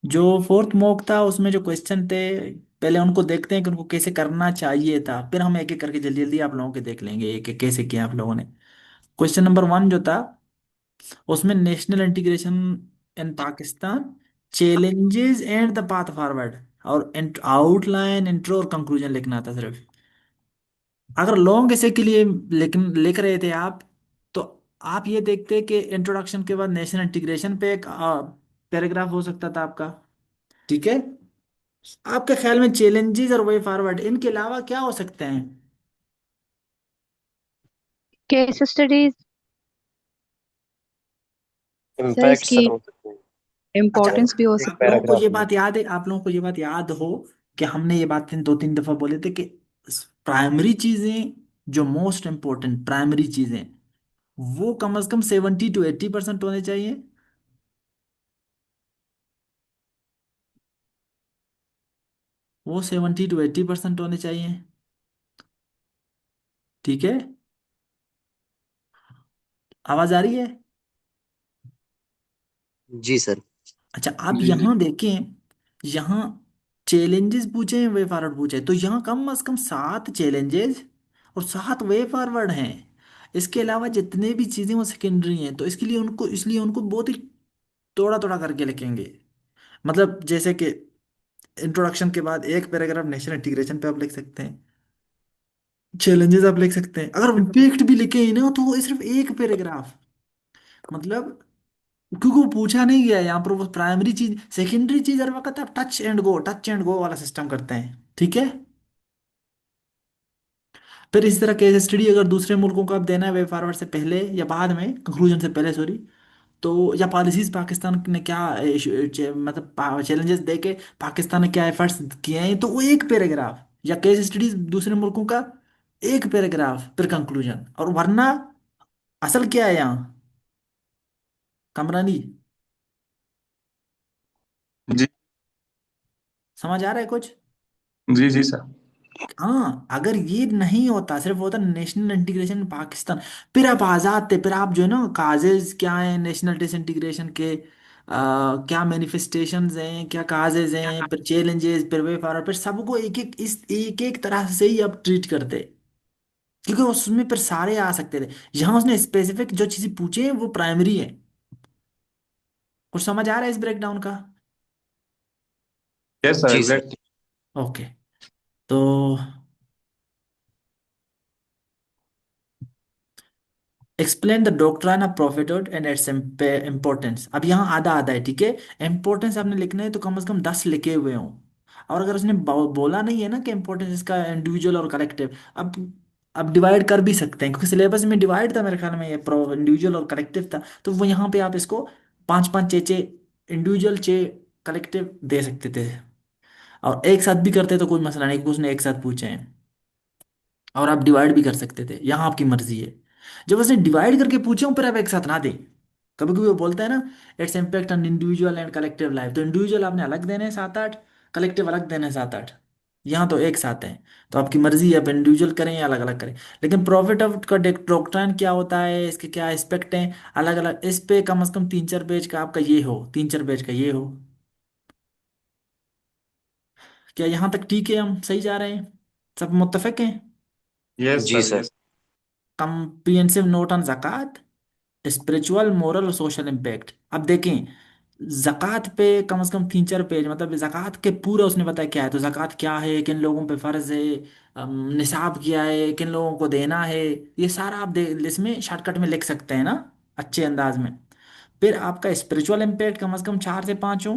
जो fourth mock था उसमें जो क्वेश्चन थे, पहले उनको देखते हैं कि उनको कैसे करना चाहिए था, फिर हम एक एक करके जल्दी जल्दी आप लोगों के देख लेंगे एक एक कैसे किया आप लोगों ने। क्वेश्चन नंबर 1 जो था, उसमें national integration in Pakistan, challenges and the path forward, और आउटलाइन, इंट्रो और कंक्लूजन लिखना था सिर्फ। अगर लॉन्ग ऐसे के लिए लेकिन लिख रहे थे आप, तो आप ये देखते कि इंट्रोडक्शन के बाद नेशनल इंटीग्रेशन पे एक पैराग्राफ हो सकता था आपका। ठीक है। आपके ख्याल में चैलेंजेस और वे फॉरवर्ड इनके अलावा क्या हो सकते हैं? Case studies. सर इम्पैक्ट इसकी सर हो सकते हैं। अच्छा, इम्पोर्टेंस भी हो एक सकती है। लोगों को ये पैराग्राफ में। बात याद है, आप लोगों को ये बात याद हो कि हमने ये बात 2-3 दफा बोले थे कि प्राइमरी चीजें, जो मोस्ट इंपॉर्टेंट प्राइमरी चीजें, वो कम से कम 70 to 80% होने चाहिए। वो 70 to 80% होने चाहिए। ठीक है। आवाज आ रही है? जी सर। अच्छा, आप जी जी। यहाँ देखें, यहाँ चैलेंजेस पूछे हैं, वे फॉरवर्ड पूछे, तो यहाँ कम से कम 7 चैलेंजेस और 7 वे फॉरवर्ड हैं। इसके अलावा जितने भी चीजें वो सेकेंडरी हैं, तो इसके लिए उनको, इसलिए उनको बहुत ही थोड़ा थोड़ा करके लिखेंगे। मतलब जैसे कि इंट्रोडक्शन के बाद एक पैराग्राफ नेशनल इंटीग्रेशन पे आप लिख सकते हैं, चैलेंजेस आप लिख सकते हैं। अगर इम्पैक्ट भी लिखे हैं ना, तो वो सिर्फ एक पैराग्राफ, मतलब क्योंकि वो पूछा नहीं गया यहाँ पर, वो प्राइमरी चीज, सेकेंडरी चीज हर वक्त आप टच एंड गो वाला सिस्टम करते हैं। ठीक है। फिर इस तरह केस स्टडी अगर दूसरे मुल्कों को आप देना है वे फॉरवर्ड से पहले या बाद में, कंक्लूजन से पहले सॉरी, तो या पॉलिसीज पाकिस्तान ने क्या मतलब चैलेंजेस दे के पाकिस्तान ने क्या एफर्ट्स किए हैं, तो वो एक पैराग्राफ, या केस स्टडीज दूसरे मुल्कों का एक पैराग्राफ, फिर कंक्लूजन। और वरना असल क्या है यहाँ, कमरानी, जी समझ आ रहा है कुछ? जी जी सर। हाँ, अगर ये नहीं होता, सिर्फ होता नेशनल इंटीग्रेशन पाकिस्तान, फिर आप आजाद थे, फिर आप जो है ना काजेज क्या है नेशनल डिसइंटीग्रेशन के, क्या मैनिफेस्टेशंस हैं, क्या काजेज हैं, फिर चैलेंजेस, फिर वे फॉरवर्ड, फिर सबको एक एक इस एक एक तरह से ही आप ट्रीट करते, क्योंकि उसमें फिर सारे आ सकते थे। यहाँ उसने स्पेसिफिक जो चीजें पूछे हैं वो प्राइमरी है। कुछ समझ आ रहा है इस ब्रेकडाउन का? यस सर जी सर। एग्जैक्ट। ओके। तो explain the doctrine of prophethood and its importance. अब यहाँ आधा आधा है, ठीक है। इम्पोर्टेंस आपने लिखना है तो कम से कम 10 लिखे हुए हों। और अगर उसने बोला नहीं है ना कि इम्पोर्टेंस इसका इंडिविजुअल और कलेक्टिव, अब डिवाइड कर भी सकते हैं, क्योंकि सिलेबस में डिवाइड था मेरे ख्याल में, ये प्रो इंडिविजुअल और कलेक्टिव था, तो वो यहाँ पे आप इसको पाँच पाँच चे चे इंडिविजुअल चे कलेक्टिव दे सकते थे। और एक साथ भी करते तो कोई मसला नहीं, क्योंकि उसने एक साथ पूछे हैं। और आप डिवाइड भी कर सकते थे, यहाँ आपकी मर्जी है। जब उसने डिवाइड करके पूछे हो, फिर आप एक साथ ना दें। कभी कभी वो बोलता है ना, its impact on individual and collective life, तो इंडिविजुअल आपने अलग देने हैं 7-8, कलेक्टिव अलग देने हैं 7-8। यहाँ तो एक साथ है, तो आपकी मर्जी है, आप इंडिविजुअल करें या अलग अलग करें। लेकिन प्रॉफिट ऑफ का डॉक्ट्रिन क्या होता है, इसके क्या एस्पेक्ट हैं अलग अलग, इस पे कम से कम 3-4 पेज का आपका ये हो, 3-4 पेज का ये हो। क्या यहाँ तक ठीक है? हम सही जा रहे हैं? सब मुत्तफिक हैं? यस जी sir sir. Yes. Comprehensive note on ज़कात, स्पिरिचुअल मोरल और सोशल इम्पैक्ट। अब देखें, ज़कात पे कम से कम 3-4 पेज, मतलब ज़कात के पूरा उसने बताया क्या है, तो ज़कात क्या है, किन लोगों पे फ़र्ज है, निसाब क्या है, किन लोगों को देना है, ये सारा आप दे इसमें शॉर्टकट में लिख सकते हैं ना, अच्छे अंदाज में। फिर आपका स्पिरिचुअल इम्पैक्ट कम से कम 4 से 5 हो,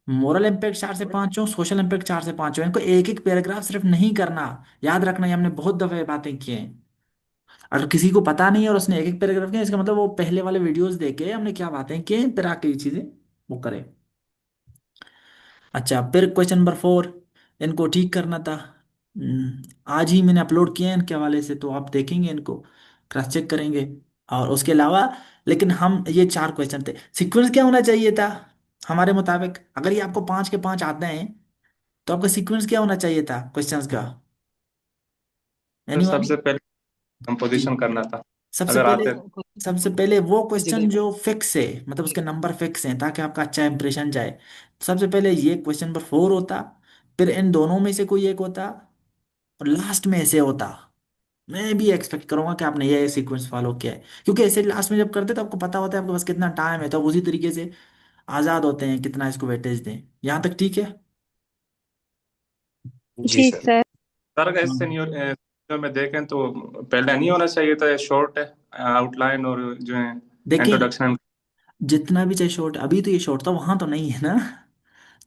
मोरल इम्पैक्ट 4 से 5 हो, सोशल इम्पैक्ट 4 से 5 हो। इनको एक एक पैराग्राफ सिर्फ नहीं करना, याद रखना, ये हमने बहुत दफे बातें की हैं। अगर किसी को पता नहीं है और उसने एक एक पैराग्राफ किया, इसका मतलब वो पहले वाले वीडियोस देखे हमने क्या बातें की हैं, फिर आके ये चीजें वो करे। अच्छा, फिर क्वेश्चन नंबर 4, इनको ठीक करना था। आज ही मैंने अपलोड किए हैं इनके हवाले से, तो आप देखेंगे इनको, क्रॉस चेक करेंगे। और उसके अलावा, लेकिन हम ये 4 क्वेश्चन थे, सीक्वेंस क्या होना चाहिए था हमारे मुताबिक? अगर ये आपको 5 के 5 आते हैं, तो आपका सीक्वेंस क्या होना चाहिए था क्वेश्चंस का? Sir anyone? सबसे पहले जी, कंपोजिशन करना था सबसे अगर पहले आते। सबसे पहले वो जी क्वेश्चन बिल्कुल। जो फिक्स है, मतलब उसके नंबर फिक्स हैं, ताकि आपका अच्छा इंप्रेशन जाए। सबसे पहले ये क्वेश्चन नंबर 4 होता, फिर इन दोनों में से कोई एक होता, और लास्ट में ऐसे होता। मैं भी एक्सपेक्ट करूंगा कि आपने ये सीक्वेंस फॉलो किया है, क्योंकि ऐसे लास्ट में जब करते तो आपको पता होता है आपके पास कितना टाइम है, तो आप उसी तरीके से आजाद होते हैं कितना इसको वेटेज दें। यहाँ तक ठीक है? जी सर। सर अगर इस हाँ। सिनेरियो में देखें तो पहले नहीं होना चाहिए था, शॉर्ट आउटलाइन और जो है देखें, इंट्रोडक्शन। जितना भी चाहे शॉर्ट, अभी तो ये शॉर्ट था, वहां तो नहीं है ना।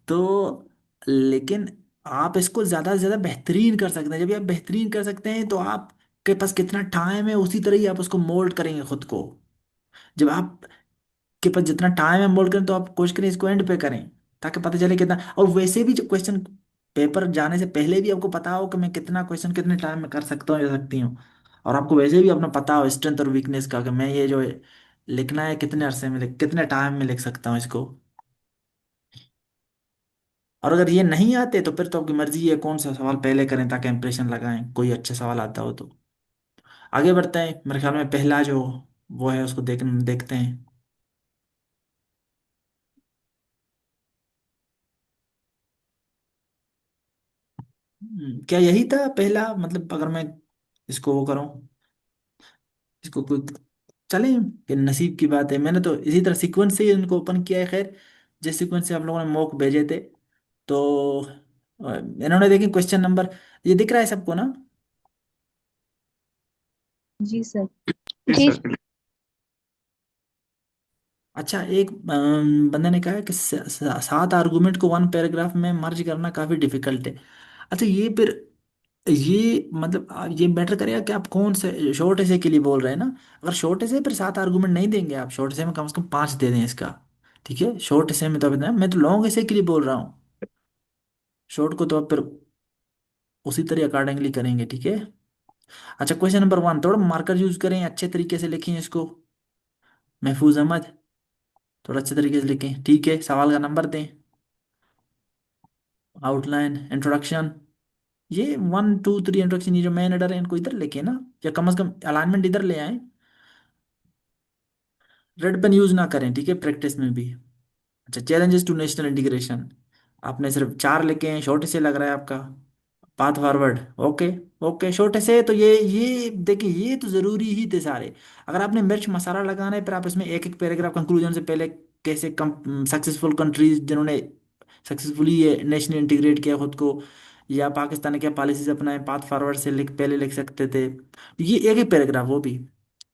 तो लेकिन आप इसको ज्यादा से ज्यादा बेहतरीन कर सकते हैं। जब ये आप बेहतरीन कर सकते हैं तो आपके पास कितना टाइम है उसी तरह ही आप उसको मोल्ड करेंगे खुद को। जब आप के पास जितना टाइम है मोल्ड करें, तो आप कोशिश करें इसको एंड पे करें, ताकि पता चले कितना। और वैसे भी जब क्वेश्चन पेपर जाने से पहले भी आपको पता हो कि मैं कितना क्वेश्चन कितने टाइम में कर सकता हूँ या सकती हूँ, और आपको वैसे भी अपना पता हो स्ट्रेंथ और वीकनेस का, कि मैं ये जो लिखना है कितने अरसे में कितने टाइम में लिख सकता हूँ इसको। और अगर ये नहीं आते तो फिर तो आपकी मर्जी है कौन सा सवाल पहले करें, ताकि इंप्रेशन लगाएं, कोई अच्छा सवाल आता हो तो। आगे बढ़ते हैं, मेरे ख्याल में पहला जो वो है उसको देखते हैं। क्या यही था पहला, मतलब अगर मैं इसको वो करूं, इसको कोई चले कि नसीब की बात है, मैंने तो इसी तरह सीक्वेंस से ही उनको ओपन किया है। खैर, जिस सीक्वेंस से आप लोगों ने मॉक भेजे थे, तो इन्होंने देखिए क्वेश्चन नंबर, ये दिख रहा है सबको ना? जी सर। जी जी सर। अच्छा, एक बंदे ने कहा है कि 7 आर्गुमेंट को 1 पैराग्राफ में मर्ज करना काफी डिफिकल्ट है। अच्छा, ये फिर ये मतलब ये मैटर करेगा कि आप कौन से शॉर्ट एसे के लिए बोल रहे हैं ना। अगर शॉर्ट एसे फिर 7 आर्गुमेंट नहीं देंगे आप, शॉर्ट एसे में कम से कम 5 दे दें इसका। ठीक है, शॉर्ट एसे में तो अभी मैं तो लॉन्ग एसे के लिए बोल रहा हूँ। शॉर्ट को तो आप फिर उसी तरह अकॉर्डिंगली करेंगे, ठीक है। अच्छा, क्वेश्चन नंबर 1, थोड़ा मार्कर यूज करें, अच्छे तरीके से लिखें इसको। महफूज अहमद, थोड़ा अच्छे तरीके से लिखें, ठीक है। सवाल का नंबर दें, आउटलाइन, इंट्रोडक्शन, ये 1 2 3 इंट्रोडक्शन, ये जो मेन हेडर है इनको इधर लेके ना, या कम से कम अलाइनमेंट इधर ले आए। रेड पेन यूज ना करें, ठीक है, प्रैक्टिस में भी। अच्छा, चैलेंजेस टू नेशनल इंटीग्रेशन, आपने सिर्फ 4 लिखे हैं, शॉर्ट से लग रहा है आपका। Path forward, okay. ओके, छोटे से तो ये देखिए, ये तो जरूरी ही थे सारे। अगर आपने मिर्च मसाला लगाना है, फिर आप इसमें एक एक पैराग्राफ कंक्लूजन से पहले कैसे सक्सेसफुल कंट्रीज जिन्होंने सक्सेसफुली ये नेशन इंटीग्रेट किया खुद को, या पाकिस्तान ने क्या पॉलिसीज अपनाए, पाथ फॉरवर्ड से पहले लिख सकते थे। ये एक एक पैराग्राफ वो भी,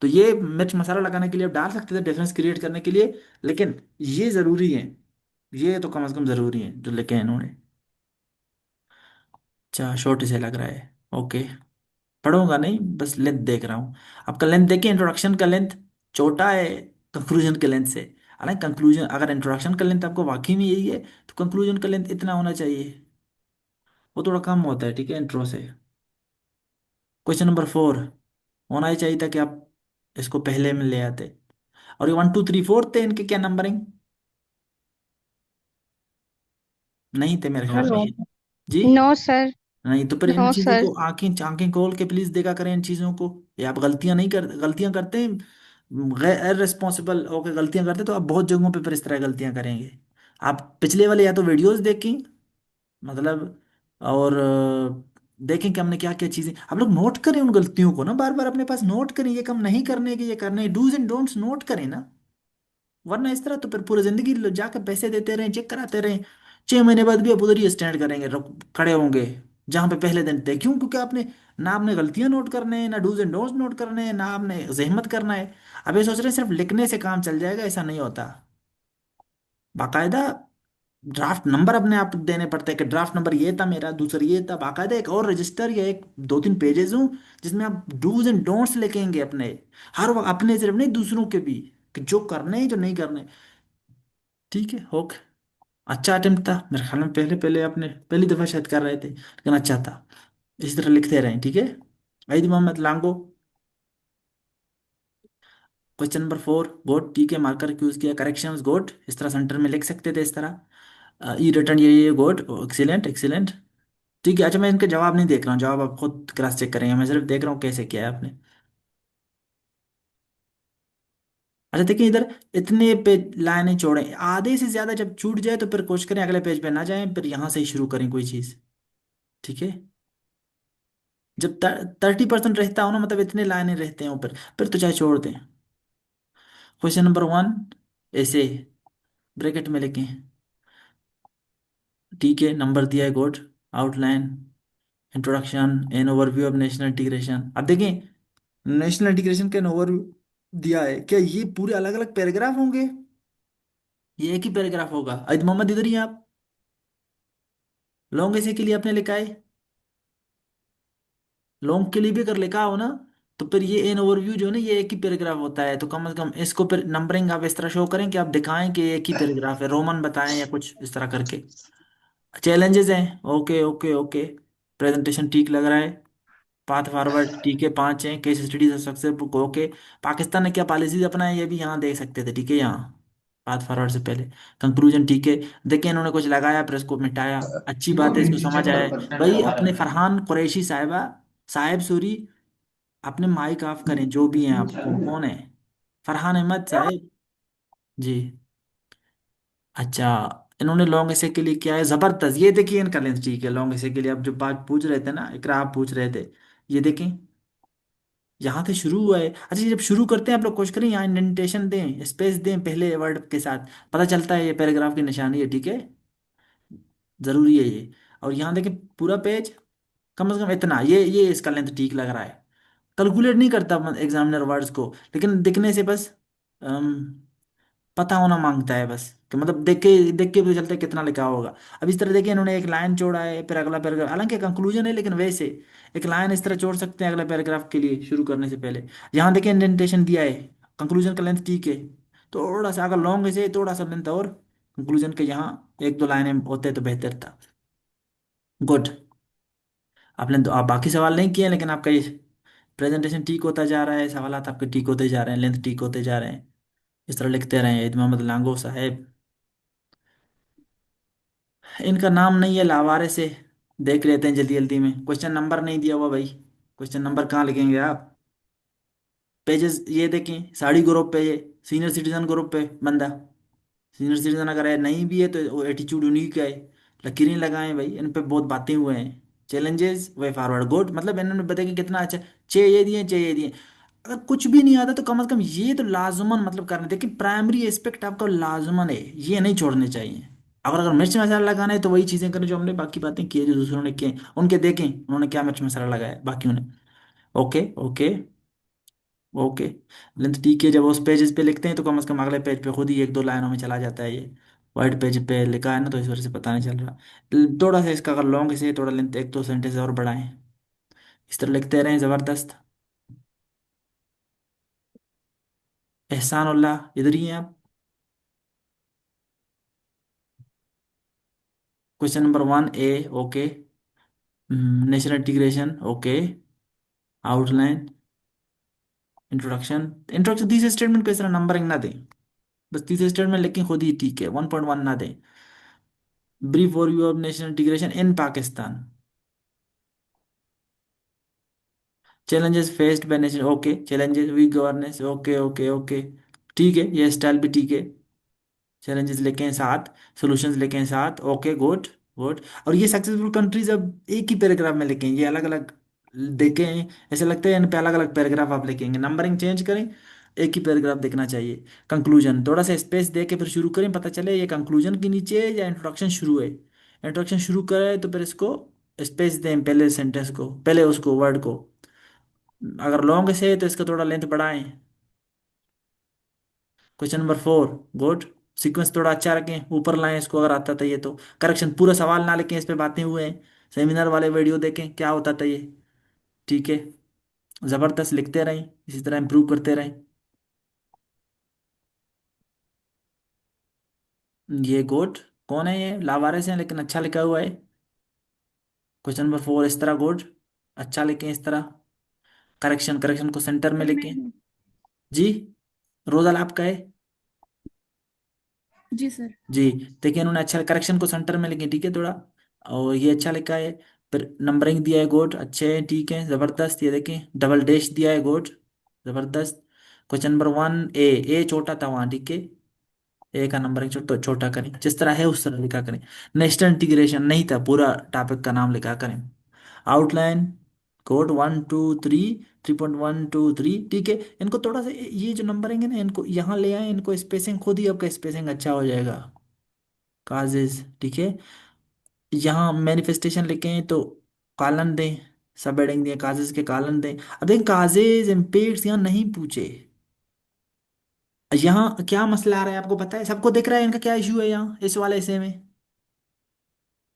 तो ये मिर्च मसाला लगाने के लिए आप डाल सकते थे, डिफरेंस क्रिएट करने के लिए। लेकिन ये जरूरी है, ये तो कम से कम जरूरी है जो लिखे हैं इन्होंने। अच्छा, छोटे से लग रहा है, ओके। पढ़ूंगा नहीं, बस लेंथ देख रहा हूँ। आपका लेंथ देखिए, इंट्रोडक्शन का लेंथ छोटा है कंक्लूजन के लेंथ से। हालांकि कंक्लूजन, अगर इंट्रोडक्शन का लेंथ आपको वाकई में यही है, तो कंक्लूजन का लेंथ इतना होना चाहिए, वो थोड़ा कम होता है, ठीक है, इंट्रो से। क्वेश्चन नंबर 4 होना ही चाहिए था कि आप इसको पहले में ले आते। और ये 1 2 3 4 थे, इनके क्या नंबरिंग? नहीं थे मेरे ख्याल में ये। जी, नो सर। नहीं तो फिर इन नो चीजों सर। को आंखें आंखें खोल के प्लीज देखा करें इन चीजों को। ये आप गलतियां करते हैं, गैर रिस्पॉन्सिबल ओके गलतियां करते, तो आप बहुत जगहों पे फिर इस तरह गलतियां करेंगे। आप पिछले वाले या तो वीडियोस देखें, मतलब, और देखें कि हमने क्या क्या चीजें, आप लोग नोट करें उन गलतियों को ना, बार बार अपने पास नोट करें, ये काम नहीं करने के, ये करने, डूज एंड डोंट्स नोट करें ना। वरना इस तरह तो फिर पूरी जिंदगी जाकर पैसे देते रहें, चेक कराते रहें, 6 महीने बाद भी आप उधर ही स्टैंड करेंगे, खड़े होंगे जहां पे पहले दिन थे। क्यों? क्योंकि आपने ना आपने गलतियां नोट करने हैं, ना डूज एंड डोंट्स नोट करने हैं, ना आपने जहमत करना है। अब ये सोच रहे हैं सिर्फ लिखने से काम चल जाएगा, ऐसा नहीं होता। बाकायदा ड्राफ्ट नंबर अपने आप देने पड़ते हैं, कि ड्राफ्ट नंबर ये था मेरा, दूसरा ये था, बाकायदा एक और रजिस्टर या एक 2 3 पेजेस हूँ जिसमें आप डूज एंड डोंट्स लिखेंगे अपने, हर वक्त अपने सिर्फ नहीं, दूसरों के भी, कि जो करने हैं जो नहीं करने। ठीक है, ओके। अच्छा अटेम्प्ट था मेरे ख्याल में, पहले पहले आपने पहली दफा शायद कर रहे थे, लेकिन अच्छा था। इसी तरह लिखते रहें, ठीक है। Eid Mohammad Lango, question number 4 good, ठीक है, मार्कर यूज किया, करेक्शंस गुड, इस तरह सेंटर में लिख सकते थे इस तरह। ई रिटर्न ये गुड, एक्सीलेंट एक्सीलेंट। ठीक है, अच्छा मैं इनके जवाब नहीं देख रहा हूँ, जवाब आप खुद क्रॉस चेक करेंगे, मैं सिर्फ देख रहा हूँ कैसे किया है आपने। अच्छा देखिए इधर, इतने पे लाइनें छोड़े, आधे से ज्यादा जब छूट जाए तो फिर कोशिश करें अगले पेज पे ना जाएं, फिर यहाँ से ही शुरू करें कोई चीज। ठीक है। जब 30% रहता हो ना, मतलब इतने लाइनें रहते हैं ऊपर, फिर तो चाहे छोड़ दें। क्वेश्चन नंबर 1 ऐसे ब्रैकेट में लिखें। ठीक है, नंबर दिया है good. Outline, introduction, an overview of national integration. अब देखें, नेशनल इंटीग्रेशन का एन ओवरव्यू दिया है, क्या ये पूरे अलग अलग पैराग्राफ होंगे? ये एक ही पैराग्राफ होगा? अद मोहम्मद इधर ही हैं आप। लॉन्ग ऐसे के लिए आपने लिखा है, लॉन्ग के लिए भी अगर लिखा हो ना, तो फिर ये एन ओवरव्यू जो है ना, ये एक ही पैराग्राफ होता है। तो कम से कम इसको फिर नंबरिंग आप इस तरह शो करें कि आप दिखाएं कि एक ही पैराग्राफ है, रोमन बताएं या कुछ इस तरह करके। चैलेंजेस हैं, ओके ओके ओके। प्रेजेंटेशन ठीक लग रहा है। पाथ फॉरवर्ड ठीक है, 5 हैं। Case studies successful, okay. Pakistan ने क्या पॉलिसीज अपनाए ये भी यहाँ देख सकते थे, ठीक है यहाँ, पाथ फॉरवर्ड से पहले। कंक्लूजन ठीक है। देखिए इन्होंने कुछ लगाया फिर इसको मिटाया, अच्छी देखो बात है, इसको हिंदी समझ चेक आया करो है। कंटेंट भाई हमारा अपने है। फरहान कुरैशी साहिबा, साहिब सॉरी, अपने माइक ऑफ करें जो भी हैं आप, कौन है? फरहान अहमद साहिब जी। अच्छा, इन्होंने लॉन्ग एसे के लिए क्या है, जबरदस्त। ये देखिए इनका लेंस ठीक है लॉन्ग एसे के लिए। अब जो बात पूछ रहे थे ना, इकरा आप पूछ रहे थे, ये देखें यहाँ से शुरू हुआ है। अच्छा जब शुरू करते हैं आप लोग कोशिश करें यहाँ इंडेंटेशन दें, स्पेस दें पहले वर्ड के साथ, पता चलता है ये पैराग्राफ की निशानी है, ठीक है। जरूरी है ये। और यहाँ देखें पूरा पेज, कम से कम इतना, ये इसका लेंथ ठीक लग रहा है। कैलकुलेट नहीं करता एग्जामिनर वर्ड्स को, लेकिन दिखने से बस पता होना मांगता है बस, कि मतलब देख के पता चलता है कितना लिखा होगा। अब इस तरह देखिए इन्होंने एक लाइन जोड़ा है, फिर अगला पैराग्राफ, हालांकि कंक्लूजन है लेकिन वैसे एक लाइन इस तरह जोड़ सकते हैं अगले पैराग्राफ के लिए शुरू करने से पहले। यहाँ देखिए इंडेंटेशन दिया है। कंक्लूजन का लेंथ ठीक है, थोड़ा सा अगर लॉन्ग है थोड़ा सा लेंथ और कंक्लूजन के यहाँ एक दो लाइनें होते तो बेहतर था। गुड। आपने तो आप बाकी सवाल नहीं किए, लेकिन आपका ये प्रेजेंटेशन ठीक होता जा रहा है, सवालात आपके ठीक होते जा रहे हैं, लेंथ ठीक होते जा रहे हैं। इस तरह लिखते रहें। ईद मोहम्मद लांगो साहब, इनका नाम नहीं है, लावारे से देख लेते हैं जल्दी जल्दी में। क्वेश्चन नंबर नहीं दिया हुआ भाई, क्वेश्चन नंबर कहाँ लिखेंगे आप? पेजेस ये देखें, साड़ी ग्रुप पे ये, सीनियर सिटीजन ग्रुप पे बंदा, सीनियर सिटीजन अगर है नहीं भी है तो वो एटीट्यूड उन्हीं का है। लकीरें लगाएं भाई, इन पे बहुत बातें हुए हैं। चैलेंजेस वे फॉरवर्ड गुड, मतलब इन्होंने बताया कि कितना अच्छा। 6 ये दिए, 6 ये दिए। अगर कुछ भी नहीं आता तो कम से कम ये तो लाजमन मतलब करना, देखिए प्राइमरी एस्पेक्ट आपका लाजमन है, ये नहीं छोड़ने चाहिए। अगर अगर मिर्च मसाला लगाना है तो वही चीजें करें जो हमने बाकी बातें की है, जो दूसरों ने किए हैं। उनके देखें उन्होंने क्या मिर्च मसाला लगाया है बाकियों ने। Okay okay okay. लेंथ ठीक है, जब उस पेजेस पे लिखते हैं तो कम से कम अगले पेज पे खुद ही एक दो लाइनों में चला जाता है ये। वाइट पेज पे लिखा है ना, तो इस वजह से पता नहीं चल रहा। थोड़ा सा इसका अगर लॉन्ग से थोड़ा लेंथ एक दो सेंटेंस और बढ़ाएं, इस तरह लिखते रहें, जबरदस्त। एहसान उल्लाह इधर ही हैं आप। Question number 1 a, okay. National integration, okay. Outline, introduction. Introduction तीसरे स्टेटमेंट को इस तरह नंबरिंग ना दें, बस तीसरे स्टेटमेंट लिखें खुद ही ठीक है, 1.1 ना दें। Brief overview of national integration in Pakistan. Challenges faced by nation, okay. Challenges weak governance, okay okay okay. ठीक है, ये स्टाइल भी ठीक है। चैलेंजेस लेके हैं 7, सॉल्यूशंस लेके हैं 7, ओके गुड गुड। और ये सक्सेसफुल कंट्रीज अब एक ही पैराग्राफ में लिखें, ये अलग अलग देखें, ऐसे लगता है इन पे अलग अलग पैराग्राफ आप लिखेंगे, नंबरिंग चेंज करें, एक ही पैराग्राफ देखना चाहिए। कंक्लूजन थोड़ा सा स्पेस दे के फिर शुरू करें, पता चले ये कंक्लूजन के नीचे है या इंट्रोडक्शन शुरू है। इंट्रोडक्शन शुरू करें तो फिर इसको स्पेस दें, पहले सेंटेंस को, पहले उसको वर्ड को। अगर लॉन्ग से है तो इसका थोड़ा लेंथ बढ़ाएं। Question number 4 good. सीक्वेंस थोड़ा अच्छा रखें, ऊपर लाएं इसको अगर आता था ये तो। करेक्शन, पूरा सवाल ना लिखें, इस पे बातें हुए हैं, सेमिनार वाले वीडियो देखें क्या होता था ये। ठीक है, जबरदस्त लिखते रहें, इसी तरह इंप्रूव करते रहें। ये गुड। कौन है ये? लावारिस हैं लेकिन अच्छा लिखा हुआ है। क्वेश्चन नंबर 4 इस तरह गुड, अच्छा लिखें इस तरह। करेक्शन, करेक्शन को सेंटर में सर मैं लिखें। जी, रोजाल आपका है। जी सर। जी, देखिए इन्होंने अच्छा करेक्शन को सेंटर में लिखे, ठीक है थोड़ा। और ये अच्छा लिखा है। फिर नंबरिंग दिया है गुड, अच्छे हैं, ठीक है, जबरदस्त। ये देखें डबल डैश दिया है गुड, जबरदस्त। क्वेश्चन नंबर 1 ए छोटा था वहां, ठीक है। ए का नंबर छोटा करें, जिस तरह है उस तरह लिखा करें। नेशनल इंटीग्रेशन नहीं था, पूरा टॉपिक का नाम लिखा करें। आउटलाइन कोड 1 2 3, 3.1 2 3, ठीक है। इनको थोड़ा सा ये जो नंबर है ना, इनको यहाँ ले आए, इनको स्पेसिंग खुद ही आपका स्पेसिंग अच्छा हो जाएगा। काजेज, ठीक है। यहाँ मैनिफेस्टेशन लिखे तो कॉलन दें, सब हेडिंग दें, काजेज के कॉलन दें। अब देखें काजेज इम्पेक्ट्स यहाँ नहीं पूछे। यहाँ क्या मसला आ रहा है आपको पता है? सबको दिख रहा है इनका क्या इशू है यहाँ इस वाले हिस्से में?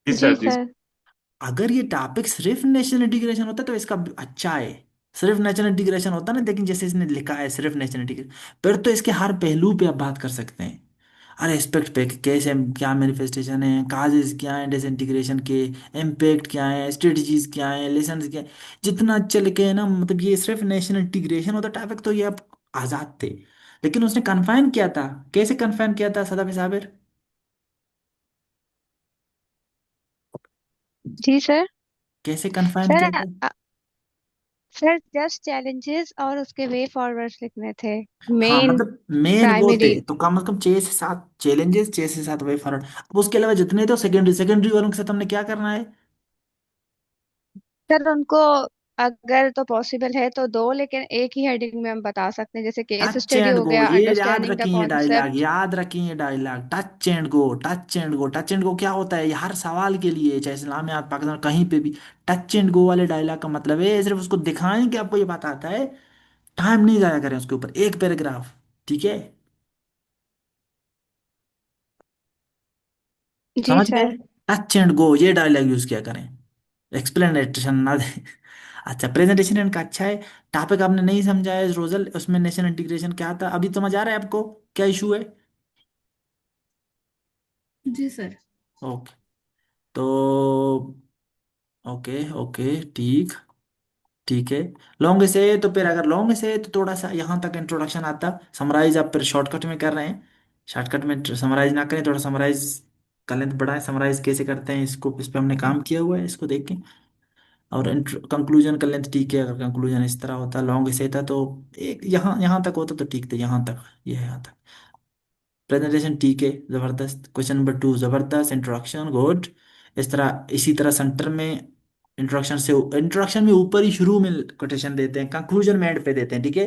जी जी सर, जी सर। सर। अगर ये टॉपिक सिर्फ नेशनल इंटीग्रेशन होता तो इसका अच्छा है। सिर्फ नेशनल इंटीग्रेशन होता ना, लेकिन जैसे इसने लिखा है सिर्फ नेशनल इंटीग्रेशन, फिर तो इसके हर पहलू पे आप बात कर सकते हैं। हर एस्पेक्ट पे कि कैसे, क्या मैनिफेस्टेशन है, काजेस क्या है डिसइंटीग्रेशन के, इम्पैक्ट क्या है, स्ट्रेटजीज क्या है, लेसन क्या है। जितना अच्छा लिखे है ना, मतलब ये सिर्फ नेशनल इंटीग्रेशन होता टॉपिक तो ये आप आजाद थे। लेकिन उसने कन्फाइन किया था। कैसे कन्फाइन किया था सदाफी साबिर? जी सर। कैसे कन्फाइन सर किया था? सर जस्ट चैलेंजेस और उसके वे फॉरवर्ड्स लिखने थे। हाँ मेन मतलब मेन वो थे प्राइमरी। तो कम से कम 6 से 7 चैलेंजेस, 6 से 7 वे फॉरवर्ड। अब उसके अलावा जितने थे सेकेंडरी, सेकेंडरी वालों के साथ हमने क्या करना है? सर उनको अगर तो पॉसिबल है तो दो, लेकिन एक ही हेडिंग में हम बता सकते हैं, जैसे केस टच स्टडी एंड हो गो, गया, ये याद अंडरस्टैंडिंग द रखें, ये डायलॉग कॉन्सेप्ट। याद रखें, ये dialogue touch and go, touch and go, touch and go क्या होता है? ये हर सवाल के लिए, चाहे इस्लामियात पाकिस्तान कहीं पे भी, टच एंड गो वाले डायलॉग का मतलब है सिर्फ उसको दिखाएं कि आपको ये बात आता है। टाइम नहीं जाया करें उसके ऊपर एक पैराग्राफ, ठीक है। जी समझ गए? सर। टच एंड गो ये डायलॉग यूज किया करें, एक्सप्लेनेशन ना दे। अच्छा, प्रेजेंटेशन इनका अच्छा है। टॉपिक आपने नहीं समझा है रोजल, उसमें नेशनल इंटीग्रेशन क्या था अभी समझ आ रहा है आपको? क्या इशू है? जी सर। ओके। तो ओके ओके, ठीक, ठीक है। लॉन्ग से तो फिर अगर लॉन्ग से तो थोड़ा सा यहाँ तक इंट्रोडक्शन आता, समराइज आप फिर शॉर्टकट में कर रहे हैं। शॉर्टकट में समराइज ना करें, थोड़ा समराइज का लेंथ बढ़ाएं। समराइज कैसे करते हैं इसको, इस पे हमने काम किया हुआ है, इसको देखें। और कंक्लूजन का लेंथ ठीक है, अगर कंक्लूजन इस तरह होता, लॉन्ग से था तो एक यहाँ यहाँ तक होता तो ठीक था, यहाँ तक, ये है यहाँ तक। प्रेजेंटेशन ठीक है, जबरदस्त। क्वेश्चन नंबर 2 जबरदस्त, इंट्रोडक्शन गुड। इस तरह इसी तरह सेंटर में इंट्रोडक्शन से, इंट्रोडक्शन में ऊपर ही शुरू में कोटेशन देते हैं, कंक्लूजन में एंड पे देते हैं, ठीक है।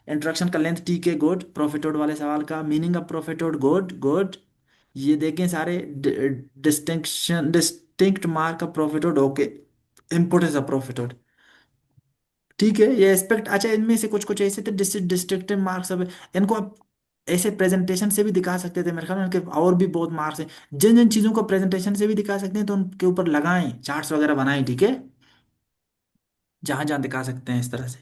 इंट्रोडक्शन का लेंथ ठीक है, गुड। प्रॉफिटोड वाले सवाल का meaning of prophethood, good good. ये देखें सारे distinction, distinct mark of prophethood, okay. Importance of prophethood, ठीक है। ये एस्पेक्ट अच्छा, इनमें से कुछ कुछ ऐसे थे डिस्ट्रक्टिव मार्क्स सब। इनको आप ऐसे प्रेजेंटेशन से भी दिखा सकते थे मेरे ख्याल में, इनके और भी बहुत मार्क्स हैं। जिन जिन चीजों को प्रेजेंटेशन से भी दिखा सकते हैं तो उनके ऊपर लगाएं, चार्ट्स वगैरह बनाएं, ठीक है। जहां जहां दिखा सकते हैं इस तरह से।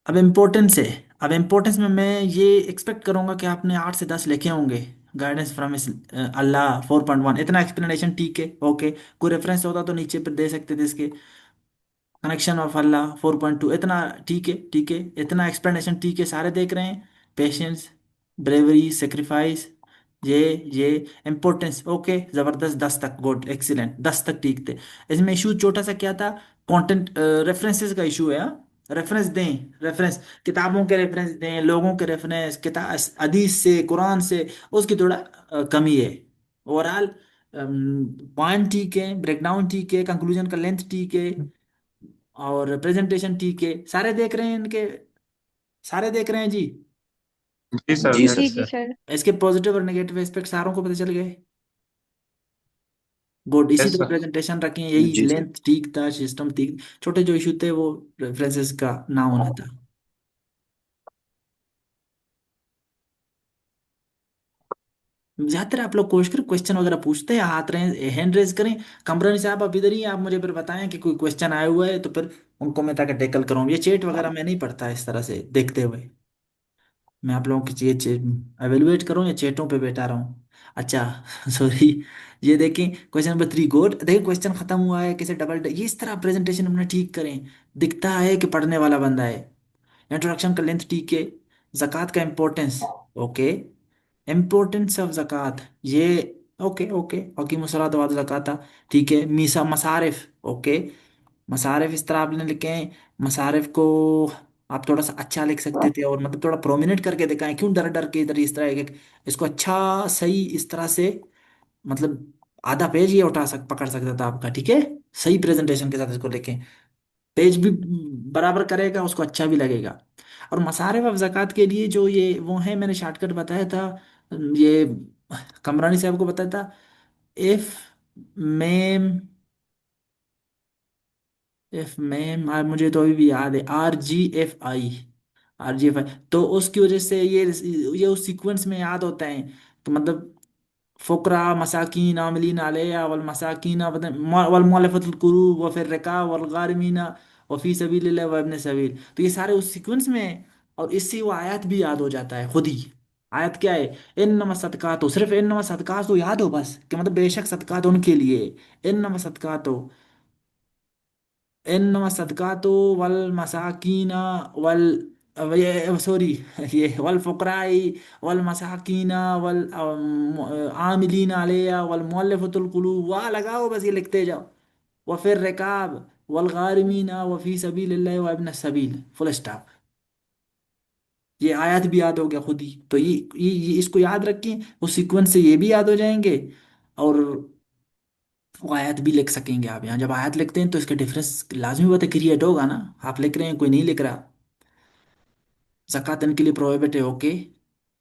अब इम्पोर्टेंस है। अब इम्पोर्टेंस में मैं ये एक्सपेक्ट करूंगा कि आपने 8 से 10 लिखे होंगे। गाइडेंस फ्रॉम इस अल्लाह 4.1, इतना एक्सप्लेनेशन ठीक है, ओके। कोई रेफरेंस होता तो नीचे पर दे सकते थे इसके। कनेक्शन ऑफ अल्लाह 4.2, इतना ठीक है, ठीक है। इतना एक्सप्लेनेशन ठीक है, सारे देख रहे हैं। पेशेंस, ब्रेवरी, सेक्रीफाइस, ये ये इम्पोर्टेंस, ओके जबरदस्त। 10 तक गुड, एक्सीलेंट, 10 तक ठीक थे। इसमें इशू छोटा सा क्या था? कंटेंट, रेफरेंसेस का इशू है, हाँ। रेफरेंस दें, रेफरेंस, किताबों के रेफरेंस दें, लोगों के रेफरेंस, किताब हदीस से, कुरान से, उसकी थोड़ा कमी है। ओवरऑल पॉइंट ठीक है, ब्रेकडाउन ठीक है, कंक्लूजन का लेंथ ठीक है, और प्रेजेंटेशन ठीक है। सारे देख रहे हैं इनके, सारे देख रहे हैं जी। जी सर, जी जी सर। यस। जी सर। इसके पॉजिटिव और नेगेटिव एस्पेक्ट सारों को पता चल गए। गुड। इसी यस तरह सर। प्रेजेंटेशन रखें, यही जी सर। लेंथ ठीक था, सिस्टम ठीक। छोटे जो इशू थे वो रेफरेंसेस का ना होना था। ज्यादातर आप लोग कोशिश करें, क्वेश्चन वगैरह पूछते हैं, हाथ रहे हैंड रेज करें। कमरानी साहब आप इधर ही हैं, आप मुझे फिर बताएं कि कोई क्वेश्चन आया हुआ है तो फिर उनको मैं ताकि टैकल करूँ। ये चेट वगैरह मैं नहीं पढ़ता इस तरह से देखते हुए। मैं आप लोगों की चीज एवेलुएट करूं या चेटों पे बैठा रहा हूं? अच्छा सॉरी। ये देखें क्वेश्चन नंबर 3 गुड। देखिए क्वेश्चन खत्म हुआ है, कैसे ये इस तरह प्रेजेंटेशन अपना ठीक करें, दिखता है कि पढ़ने वाला बंदा है। इंट्रोडक्शन का लेंथ ठीक है। जक़ात का इम्पोर्टेंस, ओके। इम्पोर्टेंस ऑफ जक़ात, ये ओके ओके ओके। मुसलात वाद ज़काता, ठीक है। मीसा मसारिफ, ओके। मसारिफ इस तरह आपने लिखे हैं, मसारिफ को आप थोड़ा सा अच्छा लिख सकते थे, और मतलब थोड़ा प्रोमिनेंट करके दिखाएं, क्यों डर डर के इधर इस तरह इसको अच्छा सही इस तरह से, मतलब आधा पेज ये उठा पकड़ सकता था आपका, ठीक है। सही प्रेजेंटेशन के साथ इसको लिखें, पेज भी बराबर करेगा, उसको अच्छा भी लगेगा। और मसारे व ज़कात के लिए जो ये वो है, मैंने शॉर्टकट बताया था, ये कमरानी साहब को बताया था। इफ मेम, एफ मैम, मुझे तो अभी भी याद है, RGFI, RGFI। तो उसकी वजह से ये उस सीक्वेंस में याद होता है। तो मतलब फ़ुकरा मसाकीन आमिलीन अलैहा वल मसाकीन वल मुअल्लफतुल कुलूब व फिर रिकाब वल गारिमीना व फी सबीलिल्लाह व इब्न सबील, तो ये सारे उस सीक्वेंस में है। और इससे वो आयत भी याद हो जाता है खुद ही। आयत क्या है? इन्नमा सदकात हो, सिर्फ इन्नमा सदकात तो याद हो बस, कि मतलब बेशक सदकात उनके लिए, इन्नमा सदकात हो, इन्नमा सदकातो वल मसाकीना वल, ये सॉरी, ये वल फुकराई वल मसाकीना वल आमिलीन अलैहा वल मुअल्लफतुल कुलूब, वहाँ लगाओ बस, ये लिखते जाओ। व फिर रिकाब वल गारिमीना व फी सबीलिल्लाह व इब्न सबील, फुल स्टॉप। ये आयत भी याद हो गया खुद ही। तो ये इसको याद रखें, उस सीक्वेंस से ये भी याद हो जाएंगे, और वो आयत भी लिख सकेंगे आप। यहाँ जब आयत लिखते हैं तो इसका डिफरेंस लाजमी बात है क्रिएट होगा ना। आप लिख रहे हैं, कोई नहीं लिख रहा। ज़कात इनके लिए प्रोहिबिट है, ओके।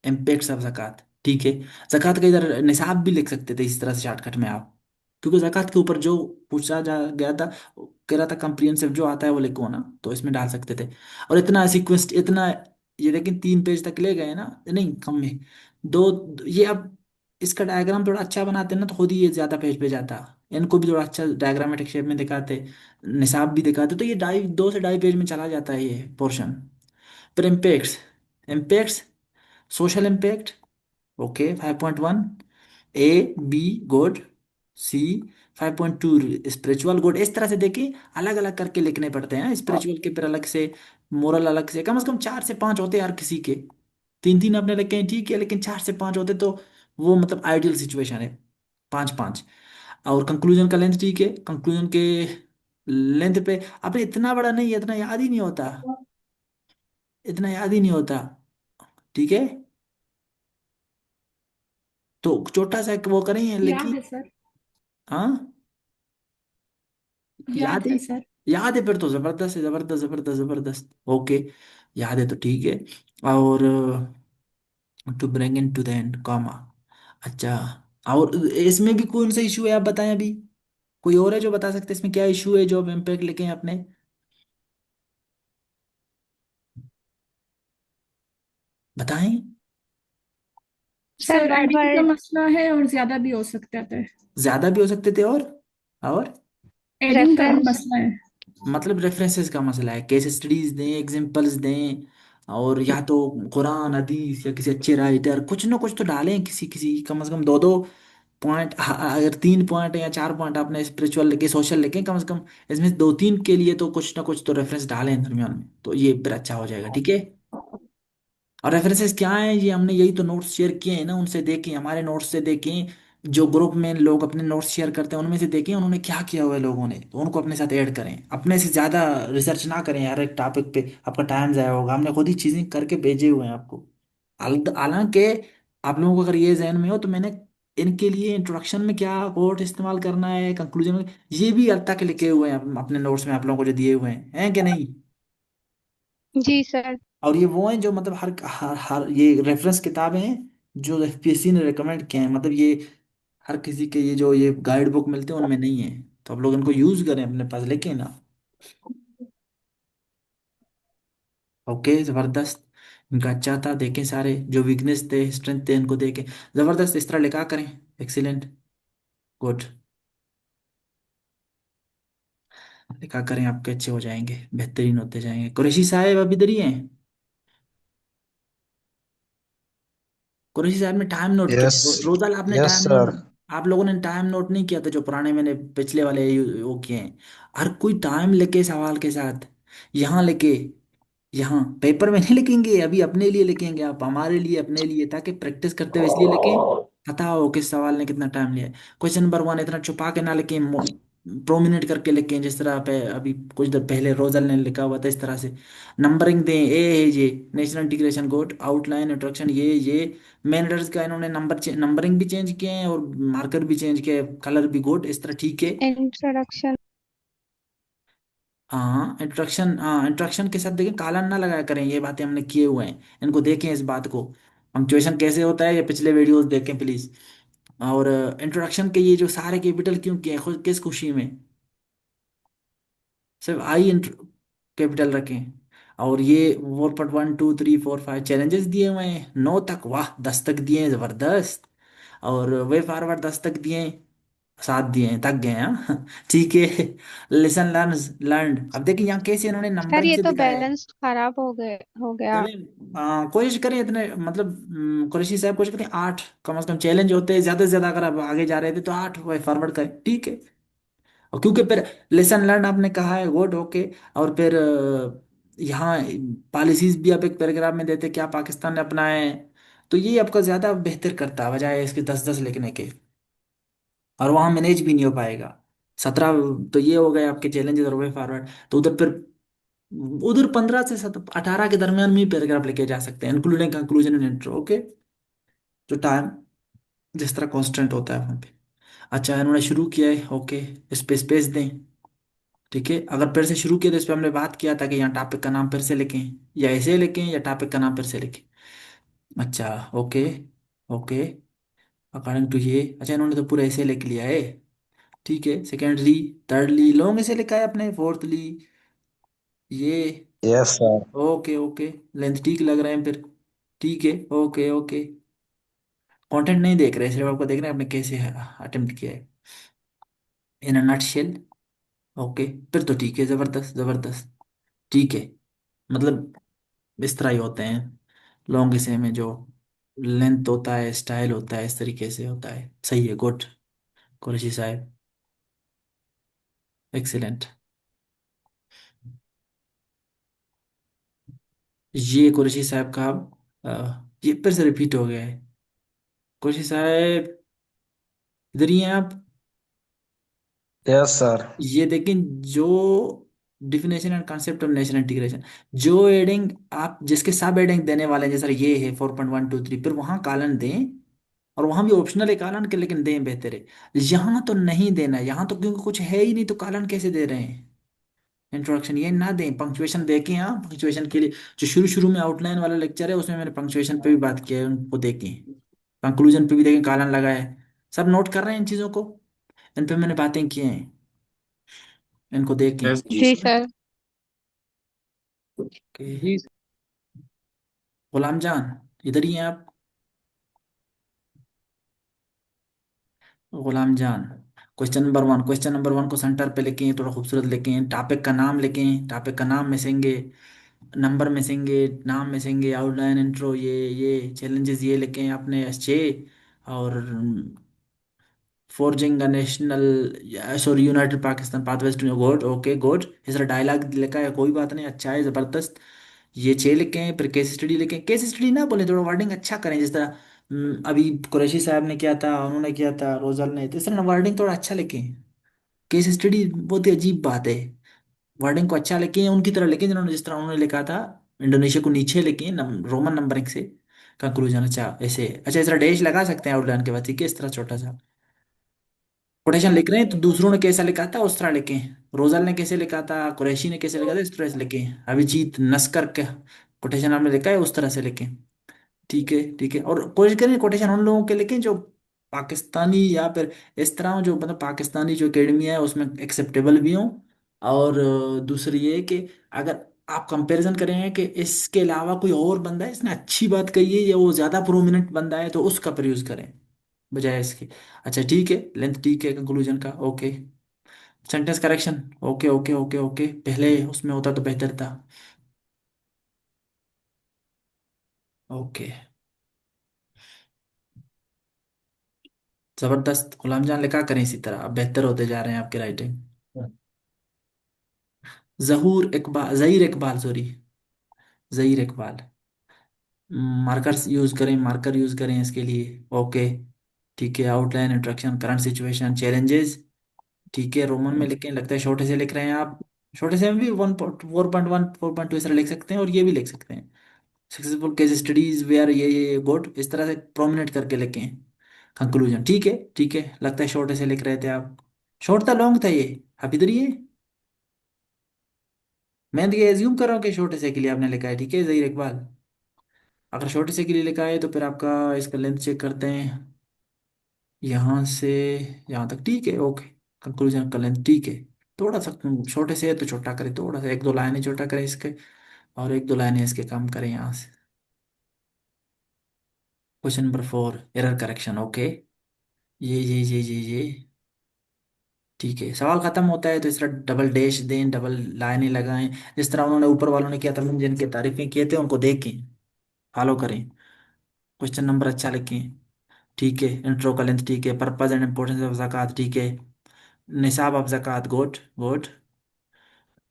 इम्पैक्ट्स ऑफ ज़कात, ठीक है। ज़कात का इधर निसाब भी लिख सकते थे इस तरह से शॉर्टकट में आप, क्योंकि ज़कात के ऊपर जो पूछा जा गया था, कह रहा था कंप्रिहेंसिव जो आता है वो लिखो ना, तो इसमें डाल सकते थे। और इतना सीक्वेंस इतना, ये लेकिन 3 पेज तक ले गए ना, नहीं कम में, दो, ये अब इसका डायग्राम थोड़ा अच्छा बनाते ना तो खुद ही ये ज्यादा पेज पे जाता। इनको भी थोड़ा अच्छा डायग्रामेटिक शेप में दिखाते, निसाब भी दिखाते, तो ये 2 से 2.5 पेज में चला जाता है ये पोर्शन। फिर impacts, impacts, social impact, okay 5.1, A B good, C 5.2 spiritual good. इस तरह से देखिए, अलग अलग करके लिखने पड़ते हैं, स्पिरिचुअल के फिर अलग से, मोरल अलग से, कम से कम 4 से 5 होते हैं हर किसी के। 3 3 अपने लिखे हैं ठीक है, लेकिन 4 से 5 होते तो वो मतलब आइडियल सिचुएशन है, 5 5। और कंक्लूजन का लेंथ, ठीक है, कंक्लूजन के लेंथ पे अपने इतना बड़ा नहीं है, इतना याद ही नहीं होता, इतना याद ही नहीं होता, ठीक है। तो छोटा सा वो करें याद लेकिन, है सर। हाँ याद याद है, है सर। याद है फिर तो जबरदस्त है, जबरदस्त जबरदस्त जबरदस्त, ओके। याद है तो ठीक है। और to bring in to the end comma, अच्छा। और इसमें भी कौन सा इशू है आप बताएं अभी, कोई और है जो बता सकते हैं इसमें क्या इशू है जो अब इम्पैक्ट लिखे हैं अपने, बताएं। सर सर एडिंग का नंबर, मसला है और ज्यादा भी हो सकता है। ज्यादा भी हो सकते थे, और एडिंग का रेफरेंस। मसला है। मतलब रेफरेंसेस का मसला है, केस स्टडीज दें, एग्जांपल्स दें, और या तो कुरान हदीस या किसी अच्छे राइटर, कुछ ना कुछ तो डालें, किसी किसी कम से कम 2 2 पॉइंट। अगर 3 पॉइंट या 4 पॉइंट आपने स्पिरिचुअल लिखे, सोशल लिखे, कम से कम इसमें 2 3 के लिए तो कुछ ना कुछ तो रेफरेंस डालें दरमियान में, तो ये फिर अच्छा हो जाएगा, ठीक है। और रेफरेंसेस क्या हैं, ये हमने यही तो नोट्स शेयर किए हैं ना, उनसे देखें, हमारे नोट्स से देखें, जो ग्रुप में लोग अपने नोट्स शेयर करते हैं उनमें से देखें उन्होंने क्या किया हुआ है लोगों ने, तो उनको अपने साथ ऐड करें। अपने से ज़्यादा रिसर्च ना करें यार एक टॉपिक पे, आपका टाइम ज़ाया होगा, हमने खुद ही चीज़ें करके भेजे हुए हैं आपको। हालांकि आप लोगों को अगर ये जहन में हो तो मैंने इनके लिए इंट्रोडक्शन में क्या कोट इस्तेमाल करना है, कंक्लूजन में ये भी अलग तक लिखे हुए हैं अपने नोट्स में, आप लोगों को जो दिए हुए हैं कि नहीं। जी सर। और ये वो हैं जो मतलब हर ये रेफरेंस किताबें हैं जो FPSC ने रिकमेंड किए हैं, मतलब ये हर किसी के ये जो ये गाइड बुक मिलते हैं उनमें नहीं है। तो आप लोग इनको यूज करें अपने पास लेके ना, ओके जबरदस्त। इनका अच्छा था, देखें सारे जो वीकनेस थे स्ट्रेंथ थे इनको देखें, जबरदस्त इस तरह लिखा करें, एक्सीलेंट, गुड, लिखा करें, आपके अच्छे हो जाएंगे, बेहतरीन होते जाएंगे। कुरैशी साहब अभी इधर ही हैं? कुरैशी साहब ने टाइम नोट किया, यस। रोजाना आपने यस टाइम नोट, सर। आप लोगों ने टाइम नोट नहीं किया था जो पुराने मैंने पिछले वाले वो किए हैं। हर कोई टाइम लेके सवाल के साथ, यहाँ लेके, यहाँ पेपर में नहीं लिखेंगे अभी, अपने लिए लिखेंगे आप, हमारे लिए अपने लिए, ताकि प्रैक्टिस करते हुए इसलिए लिखें, पता हो किस सवाल ने कितना टाइम लिया है। क्वेश्चन नंबर 1 इतना छुपा के ना लिखें, प्रोमिनेंट करके लिखें, जिस तरह पे अभी कुछ देर पहले रोजल ने लिखा हुआ था इस तरह से। नंबरिंग दें, ए है ये नेशनल इंटीग्रेशन गोट, आउटलाइन इंट्रोडक्शन ये मेन लेटर्स का इन्होंने नंबरिंग भी चेंज किए हैं और मार्कर भी चेंज किए, कलर भी गोट इस तरह, ठीक है। इंट्रोडक्शन। हाँ इंट्रोडक्शन, हाँ इंट्रोडक्शन के साथ देखें कालन ना लगाया करें, ये बातें हमने किए हुए हैं, इनको देखें इस बात को। पंक्चुएशन कैसे होता है ये पिछले वीडियोस देखें प्लीज। और इंट्रोडक्शन के ये जो सारे कैपिटल क्यों किए हैं, किस खुशी में, सिर्फ आई कैपिटल रखें। और ये 4.1 2 3 4 5 चैलेंजेस दिए हुए हैं, 9 तक, वाह 10 तक दिए हैं, जबरदस्त। और वे फॉरवर्ड 10 तक दिए हैं, 7 दिए हैं, थक गए हैं हाँ ठीक है। लेसन लर्न, अब देखिए यहाँ कैसे इन्होंने सर नंबरिंग ये से तो दिखाया है। बैलेंस खराब हो गया। चलें, कोशिश करें इतने मतलब कुरैशी साहब कोशिश करें 8 कम से कम चैलेंज होते हैं, ज्यादा से ज्यादा अगर आप आगे जा रहे थे तो 8 वे फॉरवर्ड करें, ठीक है। और क्योंकि फिर लेसन लर्न आपने कहा है, गुड ओके। और फिर यहाँ पॉलिसीज भी आप एक पैराग्राफ में देते क्या पाकिस्तान ने अपनाए हैं, तो ये आपका ज्यादा बेहतर करता है बजाय इसके 10 10 लिखने के। और वहाँ मैनेज भी नहीं हो पाएगा। 17 तो ये हो गए आपके चैलेंजेस और वे फॉरवर्ड, तो उधर फिर उधर 15 से 18 के दरमियान में ही पैराग्राफ लेके जा सकते हैं, including conclusion and intro, okay. जो टाइम जिस तरह कांस्टेंट होता है वहाँ पे। अच्छा इन्होंने शुरू किया है, ओके, इस पे स्पेस दें, ठीक है। अगर फिर से शुरू किया तो इस पे हमने बात किया था कि यहाँ टॉपिक का नाम फिर से लिखें, या ऐसे लिखें या टॉपिक का नाम फिर से लिखें। अच्छा ओके, ओके, अकॉर्डिंग टू ये, अच्छा इन्होंने तो पूरा ऐसे लिख लिया है, ठीक है। सेकेंडली, थर्डली लॉन्ग ऐसे लिखा है अपने, फोर्थली ये, yes sir. Okay okay, length ठीक लग रहे हैं फिर, ठीक है, ओके ओके। कंटेंट नहीं देख रहे, सिर्फ आपको देख रहे हैं आपने कैसे अटेम्प्ट किया है, इन अ नटशेल, ओके। फिर तो ठीक है, जबरदस्त जबरदस्त, ठीक है। मतलब इस तरह ही होते हैं लॉन्ग एसे में, जो लेंथ होता है, स्टाइल होता है, इस तरीके से होता है, सही है, गुड कुरैशी साहब, एक्सीलेंट। ये कुरैशी साहब का ये फिर से रिपीट हो गया है। कुरैशी साहब इधर ही हैं आप। Yes sir. ये देखें, जो definition and concept of national integration, जो एडिंग आप जिसके सब एडिंग देने वाले हैं, जैसे ये है 4.1 2 3, फिर वहां कॉलन दें, और वहां भी ऑप्शनल है कॉलन के, लेकिन दें बेहतर है। यहाँ तो नहीं देना है, यहाँ तो क्योंकि कुछ है ही नहीं तो कॉलन कैसे दे रहे हैं। इंट्रोडक्शन ये ना दें, पंक्चुएशन देखें, हाँ पंक्चुएशन के लिए जो शुरू शुरू में आउटलाइन वाला लेक्चर है उसमें मैंने पंक्चुएशन पे भी बात किया है, उनको देखें। कंक्लूजन पे भी देखें कॉलन लगा है, सब नोट कर रहे हैं इन चीज़ों को, इन पे मैंने बातें की हैं, इनको देखें। यस जी सर। ओके, गुलाम जान इधर ही हैं आप, गुलाम जान। क्वेश्चन नंबर 1 को सेंटर पे लिखें, थोड़ा खूबसूरत लिखें, टॉपिक का नाम लिखें, टॉपिक का नाम मिसेंगे, नंबर मिसेंगे, नाम मिसेंगे, आउटलाइन इंट्रो ये चैलेंजेस ये लिखें आपने अच्छे। और forging national, sorry united Pakistan pathways to good, okay good, इस तरह डायलॉग लिखा है, कोई बात नहीं, अच्छा है, जबरदस्त। ये 6 लिखें, फिर केस स्टडी लिखें, केस स्टडी ना बोले, थोड़ा वर्डिंग अच्छा करें, जिस तरह अभी कुरैशी साहब ने किया था, उन्होंने किया था, रोजल ने, तो इस तरह वर्डिंग थोड़ा अच्छा लिखें। केस स्टडी बहुत ही अजीब बात है, वर्डिंग को अच्छा लिखें उनकी तरह लिखें जिन्होंने, जिस तरह उन्होंने लिखा था, इंडोनेशिया को नीचे लिखें, रोमन नंबरिंग से कंक्लूजन, अच्छा ऐसे, अच्छा इस तरह डैश लगा सकते हैं आउटलाइन के बाद, ठीक है, इस तरह छोटा सा कोटेशन लिख रहे हैं तो दूसरों ने कैसा लिखा था उस तरह लिखें, रोजल ने कैसे लिखा था, कुरैशी ने कैसे लिखा था, इस तरह से लिखें, अभिजीत नस्कर का कोटेशन आपने लिखा है उस तरह से लिखें, ठीक है ठीक है। और कोशिश करें कोटेशन उन लोगों के लिखें जो पाकिस्तानी, या फिर इस तरह हो जो मतलब पाकिस्तानी जो एकेडमी है उसमें एक्सेप्टेबल भी हो। और दूसरी ये कि अगर आप कंपैरिजन करें कि इसके अलावा कोई और बंदा है इसने अच्छी बात कही है या वो ज़्यादा प्रोमिनेंट बंदा है, तो उसका प्रयूज़ करें बजाय इसके। अच्छा ठीक है, लेंथ ठीक है कंक्लूजन का, okay. Sentence correction, okay okay okay okay, पहले उसमें होता तो बेहतर था, ओके, जबरदस्त। गुलाम जान लिखा करें इसी तरह, अब बेहतर होते जा रहे हैं आपके writing. Zahoor Iqbal, Zaheer Iqbal, sorry, Zaheer Iqbal, markers use करें, मार्कर यूज करें इसके लिए, ओके, ठीक है। Outline, introduction, current situation, challenges, ठीक है, रोमन में लिखें, लगता है छोटे से लिख रहे हैं आप। छोटे से में भी 1.1 4.2 इस तरह लिख सकते हैं, और ये भी लिख सकते हैं, सक्सेसफुल केस स्टडीज वेयर ये गुड, इस तरह से प्रोमिनेंट करके लिखें कंक्लूजन। ठीक है ठीक है, लगता है छोटे से लिख रहे थे आप। शॉर्ट था लॉन्ग था ये, आप इधर ही है। मैं तो ये एज्यूम कर रहा हूँ कि छोटे से के लिए आपने लिखा है, ठीक है जहीर इकबाल। अगर छोटे से के लिए लिखा है तो फिर आपका इसका लेंथ चेक करते हैं, यहाँ से यहाँ तक, ठीक है ओके। कंक्लूजन का लेंथ ठीक है, थोड़ा सा छोटे से है तो छोटा करें, थोड़ा सा एक दो लाइनें छोटा करें इसके, और एक दो लाइनें इसके कम करें यहाँ से। Question number 4, error correction, okay. ये ठीक है, सवाल खत्म होता है तो इस तरह डबल डैश दें, डबल लाइनें लगाएं, जिस तरह उन्होंने ऊपर वालों ने किया था, जिनके तारीफें किए थे उनको देखें, फॉलो करें। क्वेश्चन नंबर अच्छा लिखें, ठीक है। इंट्रो का लेंथ ठीक है, पर्पज एंड इम्पोर्टेंस ऑफ ज़कात ठीक है, निसाब ऑफ ज़कात गुड गुड।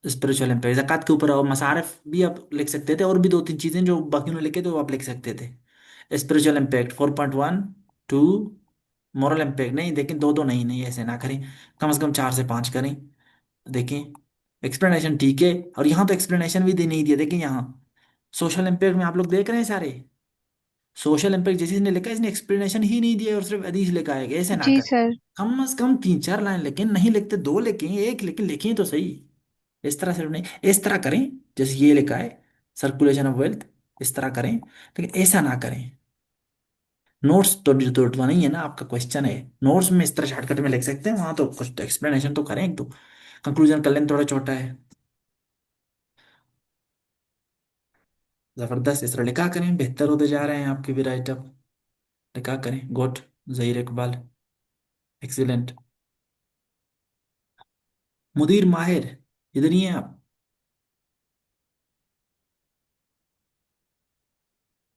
स्पिरिचुअल इम्पैक्ट ज़कात के ऊपर, और मसारिफ भी आप लिख सकते थे, और भी दो तीन चीज़ें जो बाकी ने लिखे थे वो आप लिख सकते थे। स्पिरिचुअल इम्पैक्ट 4.1 2, मॉरल इम्पैक्ट नहीं, लेकिन दो दो नहीं, नहीं ऐसे ना करें, कम से कम 4 से 5 करें। देखें एक्सप्लेनेशन ठीक है, और यहाँ तो एक्सप्लेनेशन भी दे नहीं दिया, देखें यहाँ सोशल इम्पैक्ट में आप लोग देख रहे हैं सारे, सोशल इम्पैक्ट जैसे इसने लिखा है, इसने एक्सप्लेनेशन ही नहीं दिया और सिर्फ हदीस लिखा है, ऐसे ना जी करें। सर। कम से कम 3 4 लाइन लिखें, नहीं लिखते दो लिखें, एक लिखें, लिखें तो सही। इस तरह सिर्फ नहीं, इस तरह करें जैसे ये लिखा है, सर्कुलेशन ऑफ वेल्थ, इस तरह करें, लेकिन ऐसा ना करें। नोट्स तो नहीं है ना, आपका क्वेश्चन है, नोट्स में इस तरह शॉर्टकट में लिख सकते हैं, वहां तो कुछ तो एक्सप्लेनेशन तो करें एक दो। कंक्लूजन कर लें, थोड़ा छोटा है, जबरदस्त, इस तरह लिखा करें, बेहतर होते जा रहे हैं आपके भी राइटअप, लिखा करें गुड। जहीर इकबाल एक्सीलेंट। मुदीर माहिर, इधर ही हैं आप,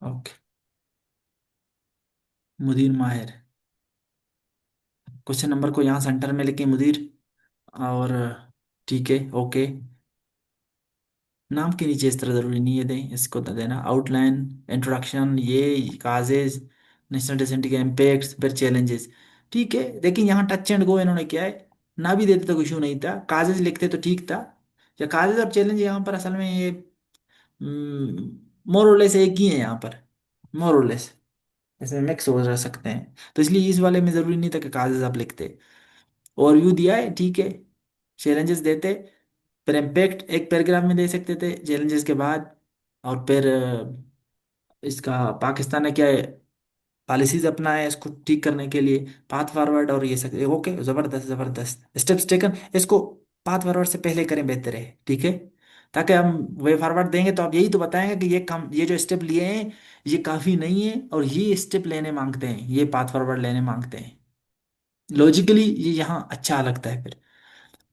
ओके। मुदीर माहिर, क्वेश्चन नंबर को यहाँ सेंटर में लिखें मुदीर, और ठीक है ओके। नाम के नीचे इस तरह जरूरी नहीं है दें, इसको तो देना आउटलाइन, इंट्रोडक्शन, ये काजेज, नेशनल डिसेंट के इम्पैक्ट्स, फिर चैलेंजेस। ठीक है, देखिए यहाँ टच एंड गो इन्होंने किया है, ना भी देते तो कोई इशू नहीं था, काजेज लिखते तो ठीक था। या काजेज और चैलेंज यहाँ पर असल में ये मोर और लेस एक ही है यहाँ पर, मोर और लेस, इसमें मिक्स हो जा सकते हैं, तो इसलिए इस वाले में जरूरी नहीं था कि काजेज आप लिखते। ओवरव्यू दिया है ठीक है, चैलेंजेस देते, फिर इम्पैक्ट एक पैराग्राफ में दे सकते थे चैलेंजेस के बाद, और फिर इसका पाकिस्तान ने क्या पॉलिसीज अपनाए इसको ठीक करने के लिए, पाथ फॉरवर्ड, और ये सब ओके, जबरदस्त जबरदस्त स्टेप्स टेकन, इसको पाथ फॉरवर्ड से पहले करें बेहतर है, ठीक है। ताकि हम वे फॉरवर्ड देंगे तो आप यही तो बताएंगे कि ये काम, ये जो स्टेप लिए हैं ये काफ़ी नहीं है, और ये स्टेप लेने मांगते हैं, ये पाथ फॉरवर्ड लेने मांगते हैं, लॉजिकली ये यहाँ अच्छा लगता है फिर।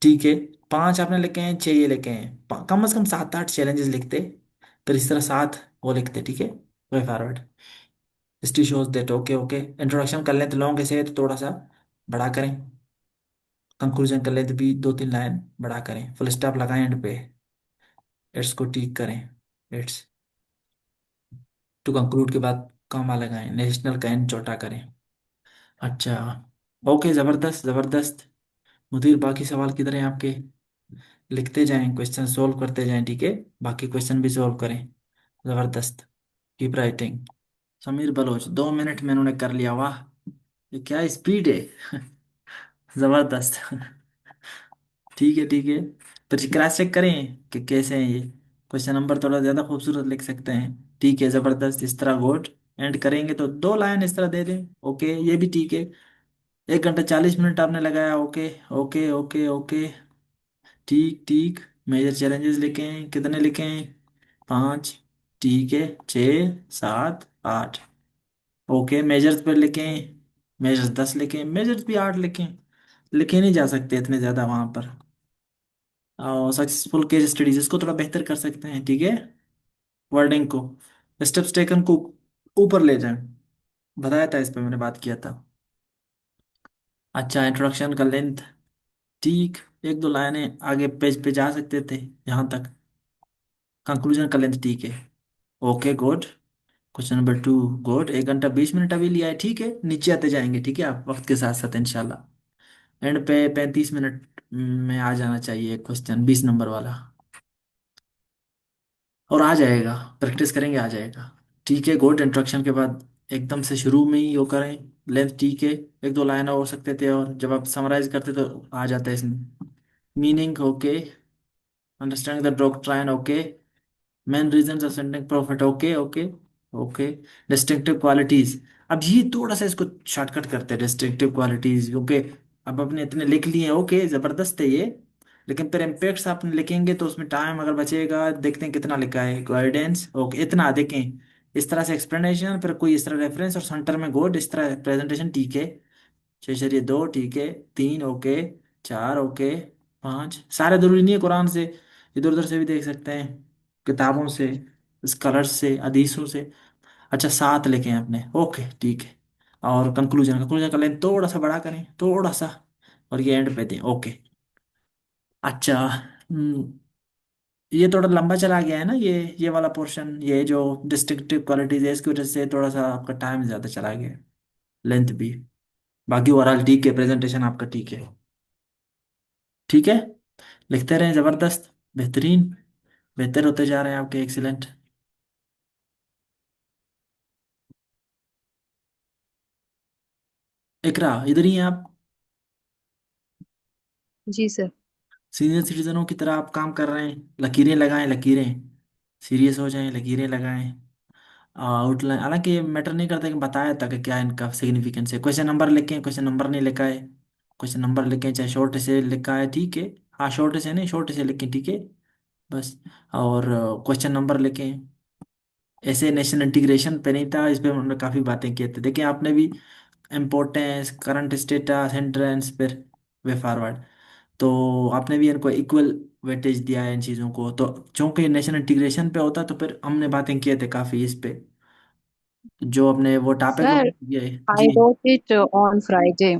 ठीक है, 5 आपने लिखे हैं, 6 ये लिखे हैं, कम से कम 7 8 चैलेंजेस लिखते, फिर इस तरह 7 वो लिखते, ठीक है। Way forward, history shows that, okay okay. Introduction कर लें तो लॉन्ग ऐसे है तो थोड़ा सा बड़ा करें, कंक्लूजन कर लें तो भी 2 3 लाइन बड़ा करें, फुल स्टॉप लगाएं एंड पे, इट्स को ठीक करें, इट्स टू कंक्लूड के बाद कॉमा लगाएं, नेशनल का एंड छोटा करें। अच्छा ओके, जबरदस्त जबरदस्त। मुदीर बाकी सवाल किधर हैं आपके, लिखते जाएं, क्वेश्चन सोल्व करते जाएं, ठीक है, बाकी क्वेश्चन भी सोल्व करें, जबरदस्त, keep writing. Sameer Baloch, 2 minute में उन्होंने कर लिया, वाह, ये क्या स्पीड है। जबरदस्त। ठीक है ठीक है, तो क्रॉस चेक करें कि कैसे हैं ये, क्वेश्चन नंबर थोड़ा ज्यादा खूबसूरत लिख सकते हैं, ठीक है जबरदस्त, इस तरह गोट एंड करेंगे तो 2 लाइन इस तरह दे दें, ओके ये भी ठीक है। 1 घंटा 40 मिनट आपने लगाया, ओके ओके ओके ओके, ठीक ठीक। मेजर चैलेंजेस लिखें, कितने लिखें, 5, ठीक है, 6 7 8, ओके। मेजर्स पर लिखें, मेजर्स 10 लिखें, मेजर्स भी 8 लिखें, लिखे नहीं जा सकते इतने ज़्यादा वहाँ पर। और सक्सेसफुल केस स्टडीज इसको थोड़ा बेहतर कर सकते हैं, ठीक है, वर्डिंग को, स्टेप्स टेकन को ऊपर ले जाएं, बताया था इस पर मैंने बात किया था। अच्छा, इंट्रोडक्शन का लेंथ ठीक, 1 2 लाइनें आगे पेज पे जा सकते थे यहाँ तक। कंक्लूजन का लेंथ ठीक है, okay good. Question number 2 good, 1 घंटा 20 मिनट अभी लिया है, ठीक है, नीचे आते जाएंगे, ठीक है, आप वक्त के साथ साथ इंशाल्लाह। एंड पे 35 मिनट में आ जाना चाहिए क्वेश्चन 20 नंबर वाला। और आ जाएगा, प्रैक्टिस करेंगे आ जाएगा। ठीक है, गुड। इंट्रोडक्शन के बाद एकदम से शुरू में ही वो करें, लेंथ ठीक है, एक दो लाइन हो सकते थे, और जब आप समराइज करते तो आ जाता है इसमें। Meaning okay, understanding the doctrine okay, main reason of sending profit okay okay okay. Distinctive qualities, अब ये थोड़ा सा इसको शॉर्टकट करते हैं डिस्टिंक्टिव क्वालिटीज, क्योंकि अब आपने इतने लिख लिए हैं, ओके जबरदस्त है ये। लेकिन फिर इम्पैक्ट्स आपने लिखेंगे तो उसमें टाइम अगर बचेगा, देखते हैं कितना लिखा है। गाइडेंस ओके, इतना देखें। इस तरह से एक्सप्लेनेशन, फिर कोई इस तरह रेफरेंस और सेंटर में गोड, इस तरह प्रेजेंटेशन ठीक है। शेषर ये दो ठीक है, तीन ओके, चार ओके, पांच। सारे जरूरी नहीं है कुरान से, इधर उधर से भी देख सकते हैं, किताबों से, स्कॉलर्स से, हदीसों से। अच्छा, सात लिखे हैं आपने, ओके ठीक है। और कंक्लूजन, कंक्लूजन कर लें, थोड़ा सा बड़ा करें थोड़ा सा, और ये एंड पे दें, ओके। अच्छा, ये थोड़ा लंबा चला गया है ना, ये वाला पोर्शन, ये जो डिस्ट्रक्टिव क्वालिटीज है, इसकी वजह से थोड़ा सा आपका टाइम ज़्यादा चला गया, लेंथ भी। बाकी ओवरऑल ठीक है, प्रेजेंटेशन आपका ठीक है। ठीक है, लिखते रहें, ज़बरदस्त, बेहतरीन, बेहतर होते जा रहे हैं आपके, एक्सीलेंट। इकरा, इधर ही हैं आप। जी सर। सीनियर सिटीजनों की तरह आप काम कर रहे हैं, लकीरें लगाएं, लकीरें, सीरियस हो जाएं, लकीरें लगाएं। आउटलाइन, हालांकि ये मैटर नहीं करता कि बताया था कि क्या इनका सिग्निफिकेंस है। क्वेश्चन नंबर लिखें, क्वेश्चन नंबर नहीं लिखा है, क्वेश्चन नंबर लिखें, चाहे शॉर्ट से लिखा है ठीक है। हाँ, शॉर्ट से नहीं, शॉर्ट से लिखें ठीक है, बस। और क्वेश्चन नंबर लिखें। ऐसे नेशनल इंटीग्रेशन पे नहीं था, इस पे हमने काफ़ी बातें की थी, देखिए आपने भी। इम्पोर्टेंस, करंट स्टेटस, हिंड्रेंस, फिर वे फॉरवर्ड, तो आपने भी इनको इक्वल वेटेज दिया है इन चीज़ों को। तो चूंकि नेशनल इंटीग्रेशन पे होता तो फिर हमने बातें किए थे काफ़ी इस पे, जो अपने वो टॉपिक सर ये। आई जी। Wrote it on Friday.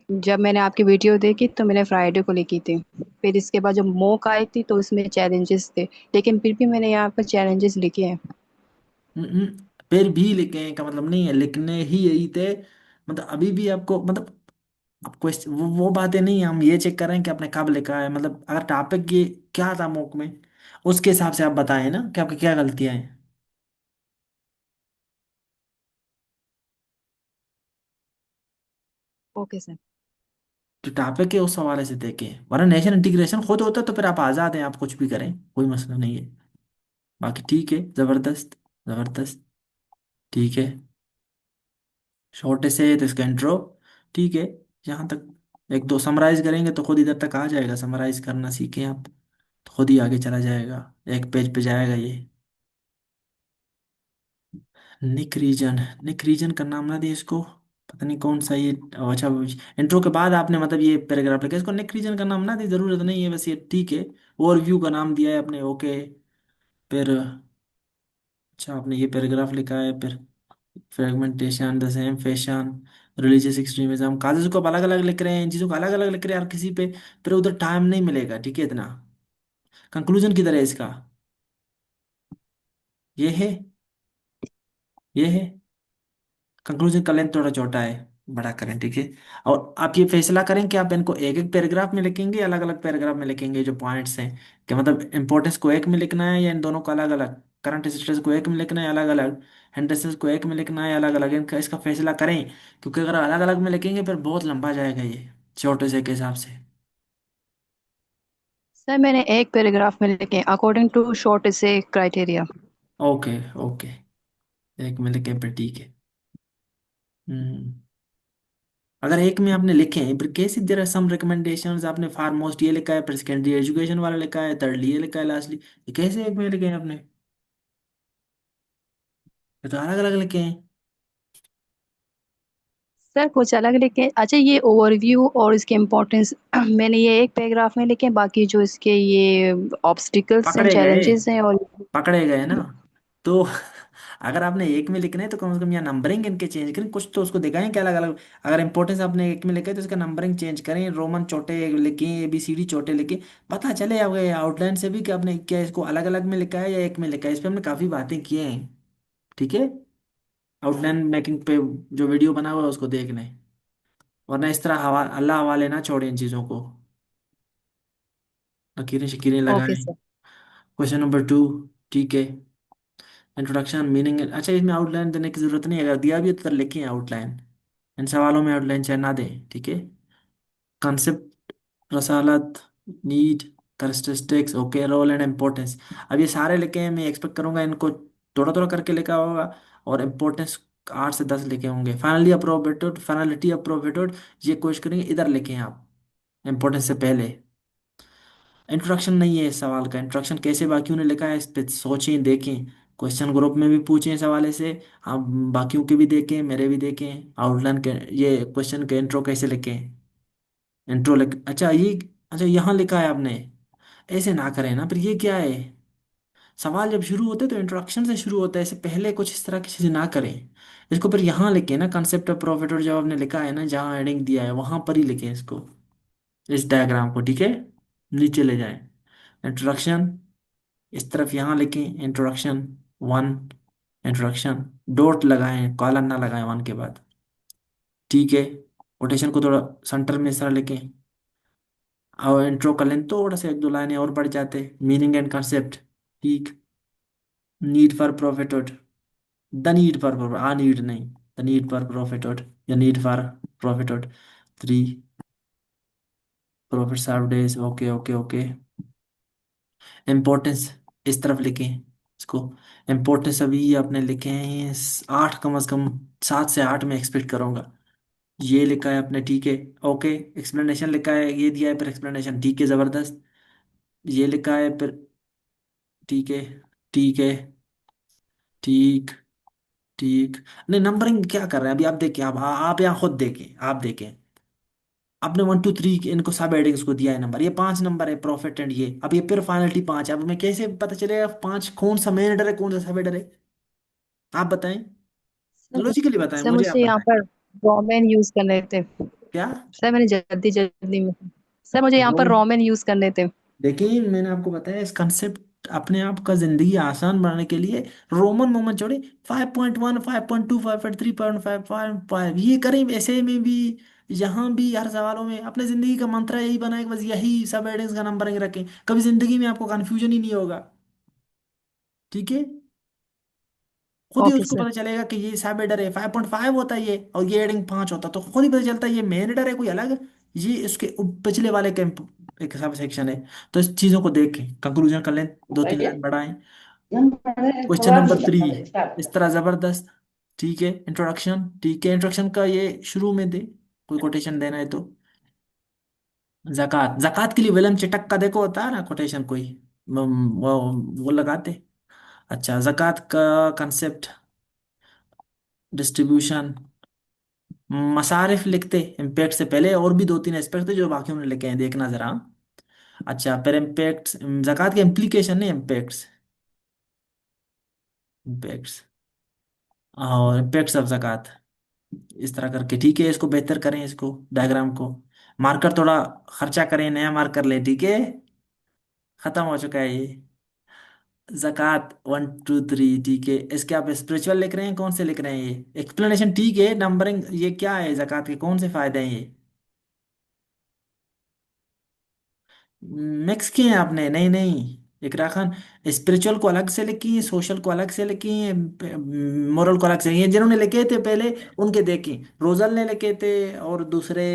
जब मैंने आपकी वीडियो देखी तो मैंने फ्राइडे को लिखी थी। फिर इसके बाद जब मॉक आई थी तो उसमें चैलेंजेस थे, लेकिन फिर भी मैंने यहाँ पर चैलेंजेस लिखे हैं। फिर भी लिखे का मतलब नहीं है, लिखने ही यही थे। मतलब अभी भी आपको, मतलब अब क्वेश्चन वो बातें नहीं है, हम ये चेक कर रहे हैं कि आपने कब लिखा है, मतलब अगर टॉपिक ये क्या था मॉक में, उसके हिसाब से आप बताएं ना कि आपकी क्या गलतियां हैं। Okay sir. जो टॉपिक है उस हवाले से देखें, वरना नेशनल इंटीग्रेशन खुद होता तो फिर आप आज़ाद हैं, आप कुछ भी करें, कोई मसला नहीं है। बाकी ठीक है, ज़बरदस्त, ज़बरदस्त, ठीक है। छोटे से तो इसका इंट्रो ठीक है, यहाँ तक। एक दो समराइज करेंगे तो खुद इधर तक आ जाएगा, समराइज करना सीखें आप, तो खुद ही आगे चला जाएगा, एक पेज पे जाएगा ये। निक रीजन, निक रीजन का नाम ना दिए इसको, पता नहीं कौन सा ये। अच्छा, इंट्रो के बाद आपने मतलब ये पैराग्राफ लिखा, इसको निक रीजन का नाम ना दी, जरूरत नहीं है, बस ये ठीक है। ओवरव्यू का नाम दिया है आपने, ओके। फिर अच्छा, आपने ये पैराग्राफ लिखा है, फिर fragmentation, the same fashion, religious extremism, causes को आप अलग अलग लिख रहे हैं, इन चीज़ों को अलग अलग लिख रहे हैं हर किसी पे, फिर उधर टाइम नहीं मिलेगा, ठीक है इतना। कंक्लूजन किधर है इसका, ये है, ये है। कंक्लूजन का लेंथ थोड़ा छोटा है, बड़ा करें ठीक है। और आप ये फैसला करें कि आप इनको एक एक पैराग्राफ में लिखेंगे, अलग अलग पैराग्राफ में लिखेंगे जो पॉइंट्स हैं, कि मतलब इंपॉर्टेंस को एक में लिखना है या इन दोनों को अलग अलग, करंट स्टेटस को एक में लिखना है अलग अलग, हिंड्रेंसेस को एक में लिखना है अलग अलग, इनका इसका फैसला करें। क्योंकि अगर अलग अलग में लिखेंगे फिर बहुत लंबा जाएगा ये, छोटे से के हिसाब से। सर मैंने एक पैराग्राफ में लिखे अकॉर्डिंग टू शॉर्ट से क्राइटेरिया। ओके ओके, एक में लिखे फिर ठीक है। हम्म। अगर एक में आपने लिखे हैं, फिर कैसे देर आर सम रिकमेंडेशंस, आपने फार मोस्ट ये लिखा है, फिर सेकेंडरी एजुकेशन वाला लिखा है, thirdly ये लिखा है, लास्टली ये कैसे एक में लिखे हैं आपने, ये तो अलग अलग लिखे हैं। सर कुछ अलग लिखे, अच्छा ये ओवरव्यू और इसके इम्पोर्टेंस मैंने ये एक पैराग्राफ में लिखे, बाकी जो इसके ये ऑब्स्टिकल्स हैं, पकड़े गए, चैलेंजेस हैं और। पकड़े गए ना। तो अगर आपने एक में लिखना है तो कम से कम यहाँ नंबरिंग इनके चेंज करें, कुछ तो उसको दिखाएं कि अलग अलग। अगर इंपॉर्टेंस आपने एक में लिखा है तो इसका नंबरिंग चेंज करें, रोमन छोटे लिखें, ABCD छोटे लिखें, पता चले आपके आउटलाइन से भी कि आपने क्या इसको अलग अलग में लिखा है या एक में लिखा है। इस पर हमने काफ़ी बातें की हैं, ठीक है। आउटलाइन मेकिंग पे जो वीडियो बना हुआ है उसको देख लें। वरना इस तरह अल्लाह हवाले ना छोड़े इन चीज़ों को, लकीरें शकीरें ओके लगाएं। सर। क्वेश्चन नंबर 2, ठीक है। इंट्रोडक्शन मीनिंग, अच्छा इसमें आउटलाइन देने की जरूरत नहीं है, अगर दिया भी है तो लिखें आउटलाइन, इन सवालों में आउटलाइन चाहे ना दें, ठीक है। कंसेप्ट, रसालत, need, characteristics, okay, role and importance. अब ये सारे लिखे हैं, मैं एक्सपेक्ट करूंगा इनको थोड़ा थोड़ा करके लिखा होगा, और इम्पोर्टेंस 8 से 10 लिखे होंगे। फाइनली अप्रोवेटेड, फाइनलिटी अप्रोवेटेड, ये कोशिश करेंगे इधर लिखें आप, इम्पोर्टेंस से पहले। इंट्रोडक्शन नहीं है इस सवाल का, इंट्रोडक्शन कैसे बाकियों ने लिखा है इस पे सोचें देखें, क्वेश्चन ग्रुप में भी पूछें इस हवाले से, आप बाकियों के भी देखें मेरे भी देखें, आउटलाइन के ये क्वेश्चन के इंट्रो कैसे लिखें, इंट्रो लिख, अच्छा ये, अच्छा यहाँ लिखा है आपने, ऐसे ना करें ना, फिर ये क्या है, सवाल जब शुरू होते हैं तो इंट्रोडक्शन से शुरू होता है, इससे पहले कुछ इस तरह की चीज़ें ना करें, इसको फिर यहाँ लिखें ना, कंसेप्ट ऑफ प्रॉफिट, और जब आपने लिखा है ना जहाँ हेडिंग दिया है वहां पर ही लिखें इसको, इस डायग्राम को, ठीक है। नीचे ले जाएं, इंट्रोडक्शन, इस तरफ यहाँ लिखें इंट्रोडक्शन 1, इंट्रोडक्शन, डॉट लगाएं, कॉलन ना लगाएं 1 के बाद, ठीक है। कोटेशन को थोड़ा सेंटर में इस तरह लिखें, और इंट्रो कर लें थोड़ा सा 1-2 लाइनें और बढ़ जाते, मीनिंग एंड कंसेप्ट, ठीक। Need for profit, the need for profit, आ नीड नहीं, द नीड फॉर प्रॉफिट, या need for profit, 3 profit serve days, okay okay okay. Importance, इस तरफ लिखें इसको, इम्पोर्टेंस अभी आपने लिखे हैं 8, कम से कम 7 से 8 में एक्सपेक्ट करूंगा, ये लिखा है आपने, ठीक है। ओके, एक्सप्लेनेशन लिखा है, ये दिया है फिर एक्सप्लेनेशन, ठीक है, जबरदस्त, ये लिखा है फिर, ठीक है, ठीक है, ठीक, ठीक। नहीं, नंबरिंग क्या कर रहे हैं अभी, आप देखिए, आप यहाँ खुद देखें, आप देखें, आपने 1 2 3 इनको सब हेडिंग्स को दिया है नंबर, ये 5 नंबर है प्रॉफिट एंड ये, अब ये फिर फाइनलिटी 5 है, अब मैं कैसे पता चलेगा 5 कौन सा मेन हेडर है कौन सा सब हेडर है, आप बताएं, सर लॉजिकली बताएं, सर मुझे आप मुझे यहाँ बताएं। पर रोमन यूज करने थे। क्या? सर मैंने जल्दी जल्दी में, सर मुझे यहाँ पर रोमन यूज करने थे। देखिए मैंने आपको बताया, इस कंसेप्ट अपने आप का जिंदगी आसान बनाने के लिए रोमन मोमन छोड़े, 5.1, 5.2, 5.3, 5.5, ये करें, ऐसे में भी, यहाँ भी, हर सवालों में अपने जिंदगी का मंत्र यही बनाए कि बस यही सब हेडिंग्स का नंबरिंग रखें, कभी जिंदगी में आपको कंफ्यूजन ही नहीं होगा, ठीक है। खुद ही ओके उसको सर। पता चलेगा कि ये सब हेडर है, 5.5 होता है ये, और ये हेडिंग 5 होता है, तो खुद ही पता चलता है ये मेन हेडर है कोई अलग, ये इसके पिछले वाले के एक सब सेक्शन है। तो इस चीजों को देख के कंक्लूजन कर लें, 2-3 लाइन बढ़ाएं। क्वेश्चन नंबर 3, इस तरह जबरदस्त, ठीक है। इंट्रोडक्शन, ठीक है, इंट्रोडक्शन का ये शुरू में दे, कोई कोटेशन देना है तो, जक़ात, जक़ात के लिए विलन चिटक का देखो होता है ना कोटेशन कोई, वो लगाते। अच्छा, जक़ात का कंसेप्ट, डिस्ट्रीब्यूशन, मसारिफ लिखते इम्पैक्ट से पहले, और भी 2-3 एस्पेक्ट थे जो बाकियों ने लिखे हैं, देखना जरा। अच्छा, फिर इम्पैक्ट्स, जक़ात के इम्प्लीकेशन नहीं, इम्पैक्ट्स, इम्पैक्ट्स, और इम्पैक्ट्स ऑफ जक़ात, इस तरह करके, ठीक है। इसको बेहतर करें, इसको डायग्राम को, मार्कर थोड़ा खर्चा करें, नया मार्कर ले, ठीक है, खत्म हो चुका है ये। जक़ात 1 2 3, ठीक है। इसके आप स्पिरिचुअल लिख रहे हैं, कौन से लिख रहे हैं, ये एक्सप्लेनेशन, ठीक है, नंबरिंग, ये क्या है, जक़ात के कौन से फायदे हैं ये, मिक्स किए हैं आपने, नहीं नहीं, इकरा खान, स्पिरिचुअल को अलग से लिखी है, सोशल को अलग से लिखी है, मोरल को अलग से, ये जिन्होंने लिखे थे पहले उनके देखी, रोजल ने लिखे थे, और दूसरे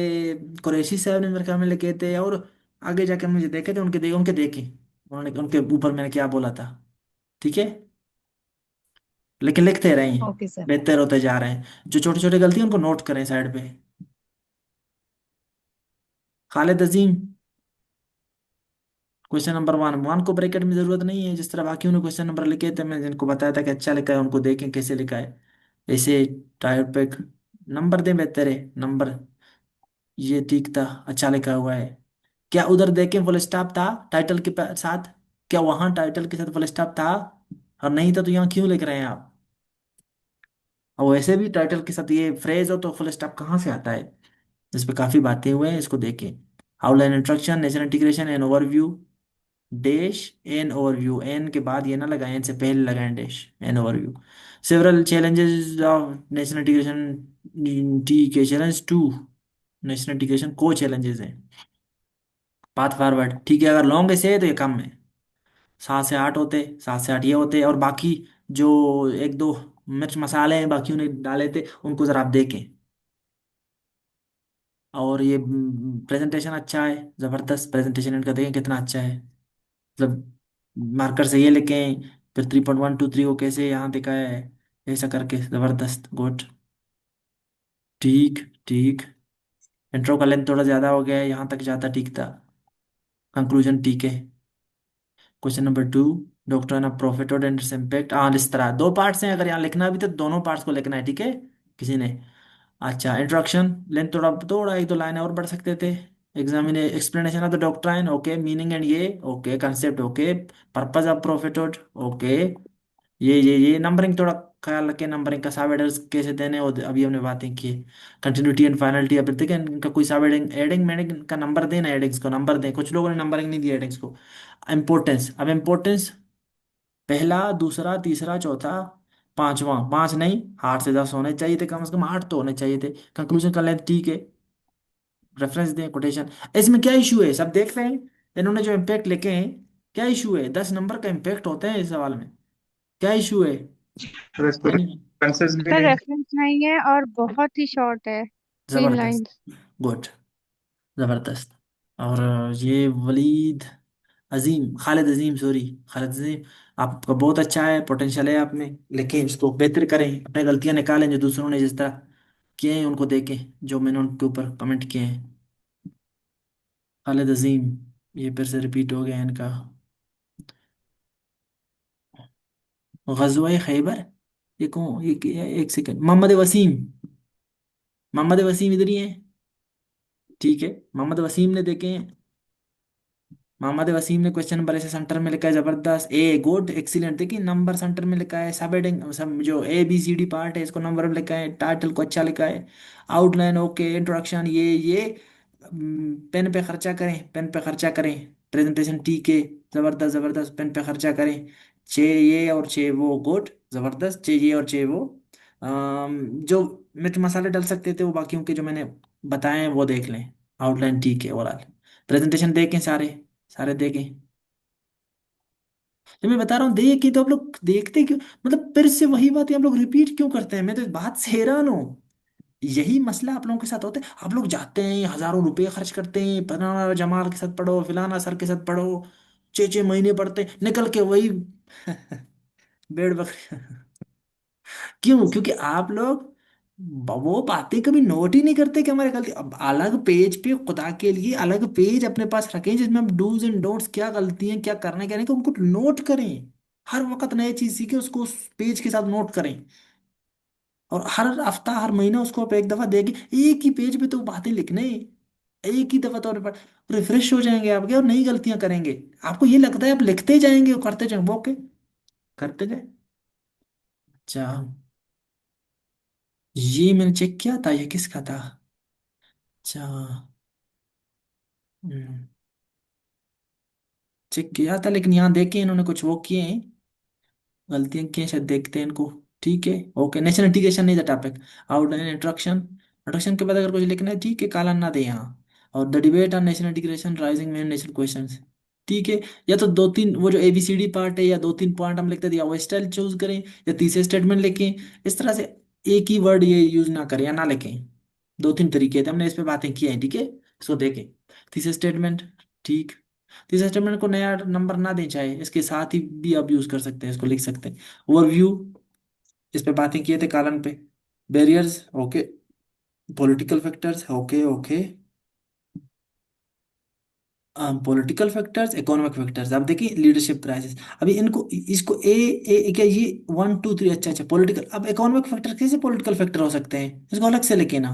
कुरैशी साहब ने मेरे ख्याल में लिखे थे, और आगे जाके मुझे देखे थे, उनके देखे, उन्होंने उनके ऊपर मैंने क्या बोला था, ठीक है। लेकिन लिखते रहें, ओके सर। बेहतर होते जा रहे हैं, जो छोटी छोटी गलती है उनको नोट करें साइड पे। खालिद अजीम, क्वेश्चन नंबर 1, को ब्रैकेट में जरूरत नहीं है, जिस तरह बाकियों ने क्वेश्चन नंबर लिखे थे, मैं जिनको बताया था कि अच्छा लिखा है उनको देखें कैसे लिखा है, ऐसे टाइप पे नंबर दें, बेहतर है नंबर, ये ठीक था, अच्छा लिखा हुआ है। क्या उधर देखें फुल स्टॉप था टाइटल के साथ, क्या वहां टाइटल के साथ फुल स्टॉप था, और नहीं था तो यहाँ क्यों लिख रहे हैं आप, और वैसे भी टाइटल के साथ ये फ्रेज हो तो फुल स्टॉप कहाँ से आता है, इस पे काफी बातें हुए हैं, इसको देखें। Outline instruction, nature integration and overview, dash an overview, an के बाद ये ना लगाएं, एन से पहले लगाएं dash, an overview. Several challenges of national integration, ठीक है, चैलेंज 2, नेशनल एजुकेशन को चैलेंजेस हैं। पाथ फॉरवर्ड ठीक है, अगर लॉन्ग ऐसे है तो ये कम है। 7 से 8 होते, 7 से 8 ये होते, और बाकी जो एक दो मिर्च मसाले हैं बाकी उन्हें डाले थे उनको जरा आप देखें। और ये प्रेजेंटेशन अच्छा है, जबरदस्त प्रेजेंटेशन इनका, देखें कितना अच्छा है। मतलब मार्कर से ये लिखें, फिर 3.123 को कैसे यहाँ दिखाया है, ऐसा करके जबरदस्त गुड। ठीक ठीक। इंट्रो का लेंथ थोड़ा ज्यादा हो गया है, यहाँ तक जाता ठीक था। कंक्लूजन ठीक है। Question number 2, doctrine of profit and its impact. हाँ इस तरह 2 पार्ट्स हैं, अगर यहाँ लिखना भी तो दोनों पार्ट्स को लिखना है, ठीक है किसी ने। अच्छा इंट्रोडक्शन लेंथ थोड़ा थोड़ा 1-2 लाइनें और बढ़ सकते थे। Examine explanation of the doctrine okay, meaning and ये okay, concept okay, purpose of prophethood okay. ये नंबरिंग थोड़ा ख्याल रखें, नंबरिंग का सब एडर्स कैसे देने, और अभी हमने बातें की। कंटिन्यूटी एंड फाइनलिटी, अब देखिए इनका कोई सब एडिंग एडिंग मेडिंग का नंबर देना, एडिंग्स को नंबर दें, कुछ लोगों ने नंबरिंग नहीं दी एडिंग्स को। इम्पोर्टेंस, अब इम्पोर्टेंस पहला दूसरा तीसरा चौथा पांचवा, 5 नहीं 8 से 10 होने चाहिए थे, कम से कम 8 तो होने चाहिए थे। कंक्लूजन कर लें ठीक है, रेफरेंस दें, कोटेशन। इसमें क्या इशू है सब देख रहे हैं, इन्होंने जो इम्पैक्ट लेके हैं, क्या इशू है, 10 नंबर का इम्पैक्ट होता है इस सवाल में, क्या इशू है। यानी रेफरेंसेस भी सर नहीं। रेफरेंस नहीं है और बहुत ही शॉर्ट है, 3 लाइन। जबरदस्त गुड, जबरदस्त। और ये वलीद अजीम, खालिद अजीम सॉरी, खालिद अजीम, आपका बहुत अच्छा है, पोटेंशियल है आप में, लेकिन इसको बेहतर करें, अपनी गलतियां निकालें जो दूसरों ने जिस तरह किए हैं उनको देखें, जो मैंने उनके ऊपर कमेंट किए हैं। खालिद अजीम, ये फिर से रिपीट हो गया इनका। गज़वा खैबर, ये कौन एक सेकंड, मोहम्मद वसीम, मोहम्मद वसीम इधर ही है, ठीक है। मोहम्मद वसीम ने देखे, मोहम्मद वसीम ने क्वेश्चन नंबर ऐसे सेंटर में लिखा है, जबरदस्त ए गुड एक्सीलेंट, देखिए नंबर सेंटर में लिखा है, सब हेडिंग सब जो ABCD पार्ट है इसको नंबर में लिखा है, टाइटल को अच्छा लिखा है, आउटलाइन ओके, इंट्रोडक्शन ये पेन पे खर्चा करें, पेन पे खर्चा करें, प्रेजेंटेशन ठीक है, जबरदस्त जबरदस्त, पेन पे खर्चा करें। छः ये और छः वो गुड, जबरदस्त, छः ये और छः वो। जो मिर्च मसाले डल सकते थे वो बाकियों के जो मैंने बताए हैं वो देख लें। आउटलाइन ठीक है ओवरऑल, प्रेजेंटेशन देखें सारे, सारे देखें। तो मैं बता रहा हूँ देख, तो आप लोग देखते क्यों, मतलब फिर से वही बात आप लोग रिपीट क्यों करते हैं, मैं तो इस बात से हैरान हूँ। यही मसला आप लोगों के साथ होता है, आप लोग जाते हैं हजारों रुपए खर्च करते हैं, फलाना जमाल के साथ पढ़ो, फिलाना सर के साथ पढ़ो, 6-6 महीने पढ़ते हैं, निकल के वही बेड़ बकरी। क्यों, क्योंकि आप लोग वो बातें कभी नोट ही नहीं करते कि हमारे गलती, अब अलग पेज पे खुदा के लिए अलग पेज अपने पास रखें जिसमें हम डूज एंड डोंट्स, क्या गलतियां क्या करना क्या नहीं, कि उनको नोट करें। हर वक्त नई चीज सीखे, उसको उस पेज के साथ नोट करें, और हर हफ्ता हर महीना उसको आप एक दफा देंगे, एक ही पेज पे तो बातें लिखने, एक ही दफा तो रिफ्रेश हो जाएंगे आपके, और नई गलतियां करेंगे। आपको ये लगता है आप लिखते जाएंगे और करते जाएंगे, ओके करते जाए। अच्छा ये मैंने चेक किया था, ये किसका था। अच्छा चेक किया था, लेकिन यहाँ देखे इन्होंने कुछ वो किए हैं, गलतियां की हैं शायद, देखते हैं इनको। ठीक है ओके, नेशनल इंटीग्रेशन नहीं the topic, outline introduction, introduction के बाद अगर कुछ लिखना है ठीक है, काला ना दे यहाँ। और the debate on national integration rising main national questions, ठीक है। या तो 2-3 वो जो ABCD पार्ट है, या 2-3 पॉइंट हम लिखते थे, या वो स्टाइल चूज करें, या तीसरे स्टेटमेंट लिखें, इस तरह से। एक ही वर्ड ये यूज ना करें या ना लिखें, 2-3 तरीके थे, हमने इस पे बातें की हैं, ठीक है इसको देखें। तीसरे स्टेटमेंट ठीक, तीसरे स्टेटमेंट को नया नंबर ना दें, चाहे इसके साथ ही भी आप यूज कर सकते हैं, इसको लिख सकते हैं। ओवरव्यू, इस पे बातें किए थे कॉलन पे। Barriers okay, political factors okay okay, political factors economic factors, अब देखिए लीडरशिप क्राइसिस, अभी इनको इसको क्या ये 1 2 3, अच्छा अच्छा पॉलिटिकल, अब इकोनॉमिक फैक्टर कैसे पॉलिटिकल फैक्टर हो सकते हैं, इसको अलग से लिखे ना।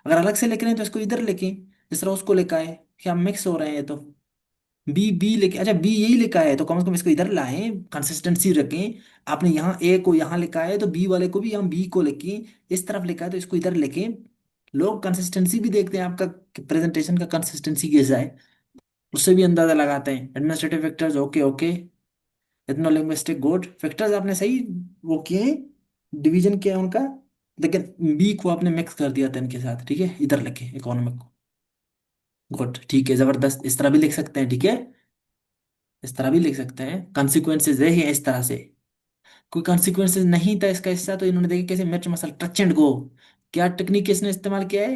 अगर अलग से लिख रहे हैं तो इसको इधर लिखें, जिस तरह उसको लिखा है, क्या मिक्स हो रहे हैं ये तो। बी बी लिखे, अच्छा बी यही लिखा है तो कम से कम इसको इधर लाएं, कंसिस्टेंसी रखें। आपने यहाँ ए को यहाँ लिखा है तो बी वाले को भी यहाँ बी को लिखें, इस तरफ लिखा है तो इसको इधर लिखें। लोग कंसिस्टेंसी भी देखते हैं आपका, प्रेजेंटेशन का कंसिस्टेंसी कैसा है, उससे भी अंदाजा लगाते हैं। Administrative factors okay okay, ethno linguistic good, factors आपने सही वो किए हैं, डिवीजन किया है उनका। लेकिन बी को आपने मिक्स कर दिया था इनके साथ, ठीक है, इधर लिखे इकोनॉमिक को। गुड, ठीक है, जबरदस्त, इस तरह भी लिख सकते हैं, ठीक है, इस तरह भी लिख सकते हैं। कॉन्सिक्वेंसेज है इस तरह से। कोई कॉन्सिक्वेंसेज नहीं था इसका हिस्सा, तो इन्होंने देखा कैसे मिर्च मसाला टच एंड गो। क्या टेक्निक इसने इस्तेमाल किया है?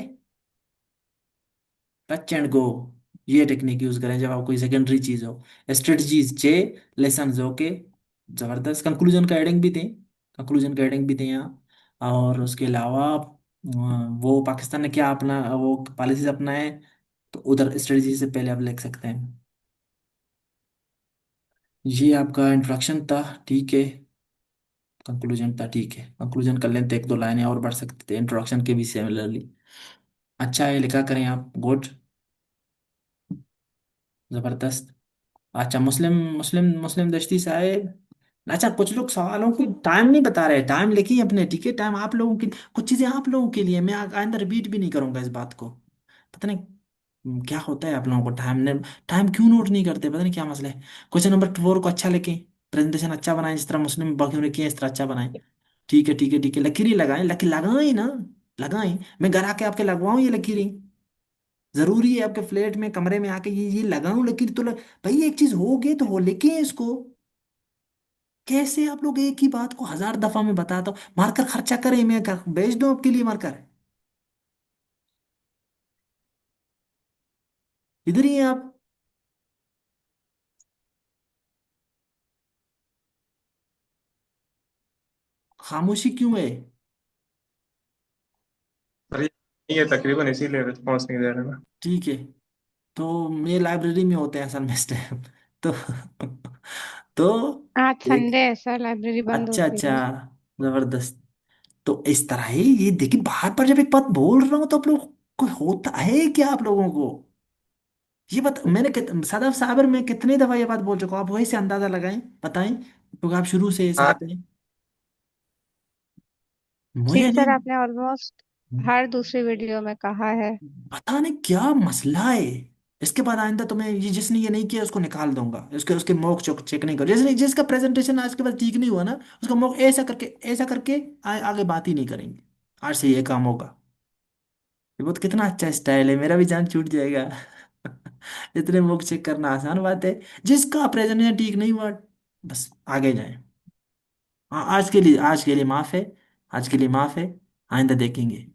टच एंड गो। ये टेक्निक यूज करें जब आप कोई सेकेंडरी चीज हो। स्ट्रेटजीज छे, लेसन ओके, जबरदस्त। कंक्लूजन का हेडिंग भी थे, कंक्लूजन का हेडिंग भी थे यहाँ। और उसके अलावा वो पाकिस्तान ने क्या अपना वो पॉलिसीज अपनाए, तो उधर स्ट्रेटजी से पहले आप लिख सकते हैं। ये आपका इंट्रोडक्शन था, ठीक है। कंक्लूजन था, ठीक है, कंक्लूजन कर लेते, एक दो लाइनें और बढ़ सकते थे इंट्रोडक्शन के भी सिमिलरली। अच्छा है, लिखा करें आप, गुड, जबरदस्त। अच्छा, मुस्लिम मुस्लिम मुस्लिम दश्ती साहेब। अच्छा, कुछ लोग सवालों की टाइम नहीं बता रहे, टाइम लिखिए अपने, ठीक है, टाइम आप लोगों की, कुछ चीजें आप लोगों के लिए, मैं आइंदा रिपीट भी नहीं करूंगा इस बात को। पता नहीं क्या होता है आप लोगों को, टाइम ने, टाइम क्यों नोट नहीं करते, पता नहीं क्या मसला है। क्वेश्चन नंबर 4 को अच्छा लिखें, प्रेजेंटेशन अच्छा बनाएं, जिस तरह मुस्लिम बाकियों ने किया इस तरह अच्छा बनाएं। ठीक है, ठीक है, ठीक है, लकीरें लगाएं, लकीर लगाएं ना, लगाएं। मैं घर आके आपके लगवाऊं ये लकीरें? जरूरी है आपके फ्लैट में कमरे में आके ये लगाऊं लकीर तो भाई एक चीज हो गई तो हो, लेके इसको। कैसे आप लोग एक ही बात को 1000 दफा मैं बताता हूँ, मार्कर खर्चा करें, मैं भेज दूं आपके लिए मार्कर? इधर ही हैं आप, खामोशी क्यों है? सर ये तकरीबन इसीलिए रिस्पॉन्स नहीं दे रहे ना। ठीक है, तो मैं लाइब्रेरी में होते हैं असल में इस टाइम तो तो आज एक, संडे है सर, लाइब्रेरी बंद अच्छा होती अच्छा, है। जबरदस्त। तो इस तरह ही ये देखिए, बार बार जब एक बात बोल रहा हूं तो आप लोग को होता है क्या आप लोगों को? ये मैंने सदाब साबर में कितनी दफा ये बात बोल चुका हूं, आप वही से अंदाजा लगाएं, बताएं, क्योंकि आप शुरू से हाँ। साथ हैं। मुझे ठीक नहीं, सर, आपने ऑलमोस्ट हर दूसरी वीडियो में कहा है। पता नहीं क्या मसला है। इसके बाद आइंदा तो मैं ये, जिसने ये नहीं किया उसको निकाल दूंगा, उसके उसके मॉक चेक चेक नहीं कर, जिसने जिसका प्रेजेंटेशन आज के बाद ठीक नहीं हुआ ना, उसका मॉक ऐसा करके आगे बात ही नहीं करेंगे। आज से ये काम होगा। ये बहुत कितना अच्छा स्टाइल है, मेरा भी जान छूट जाएगा इतने मॉक चेक करना आसान बात है। जिसका प्रेजेंटेशन ठीक नहीं हुआ, बस आगे जाए। हाँ, आज के लिए माफ है, आज के लिए माफ है, आइंदा देखेंगे।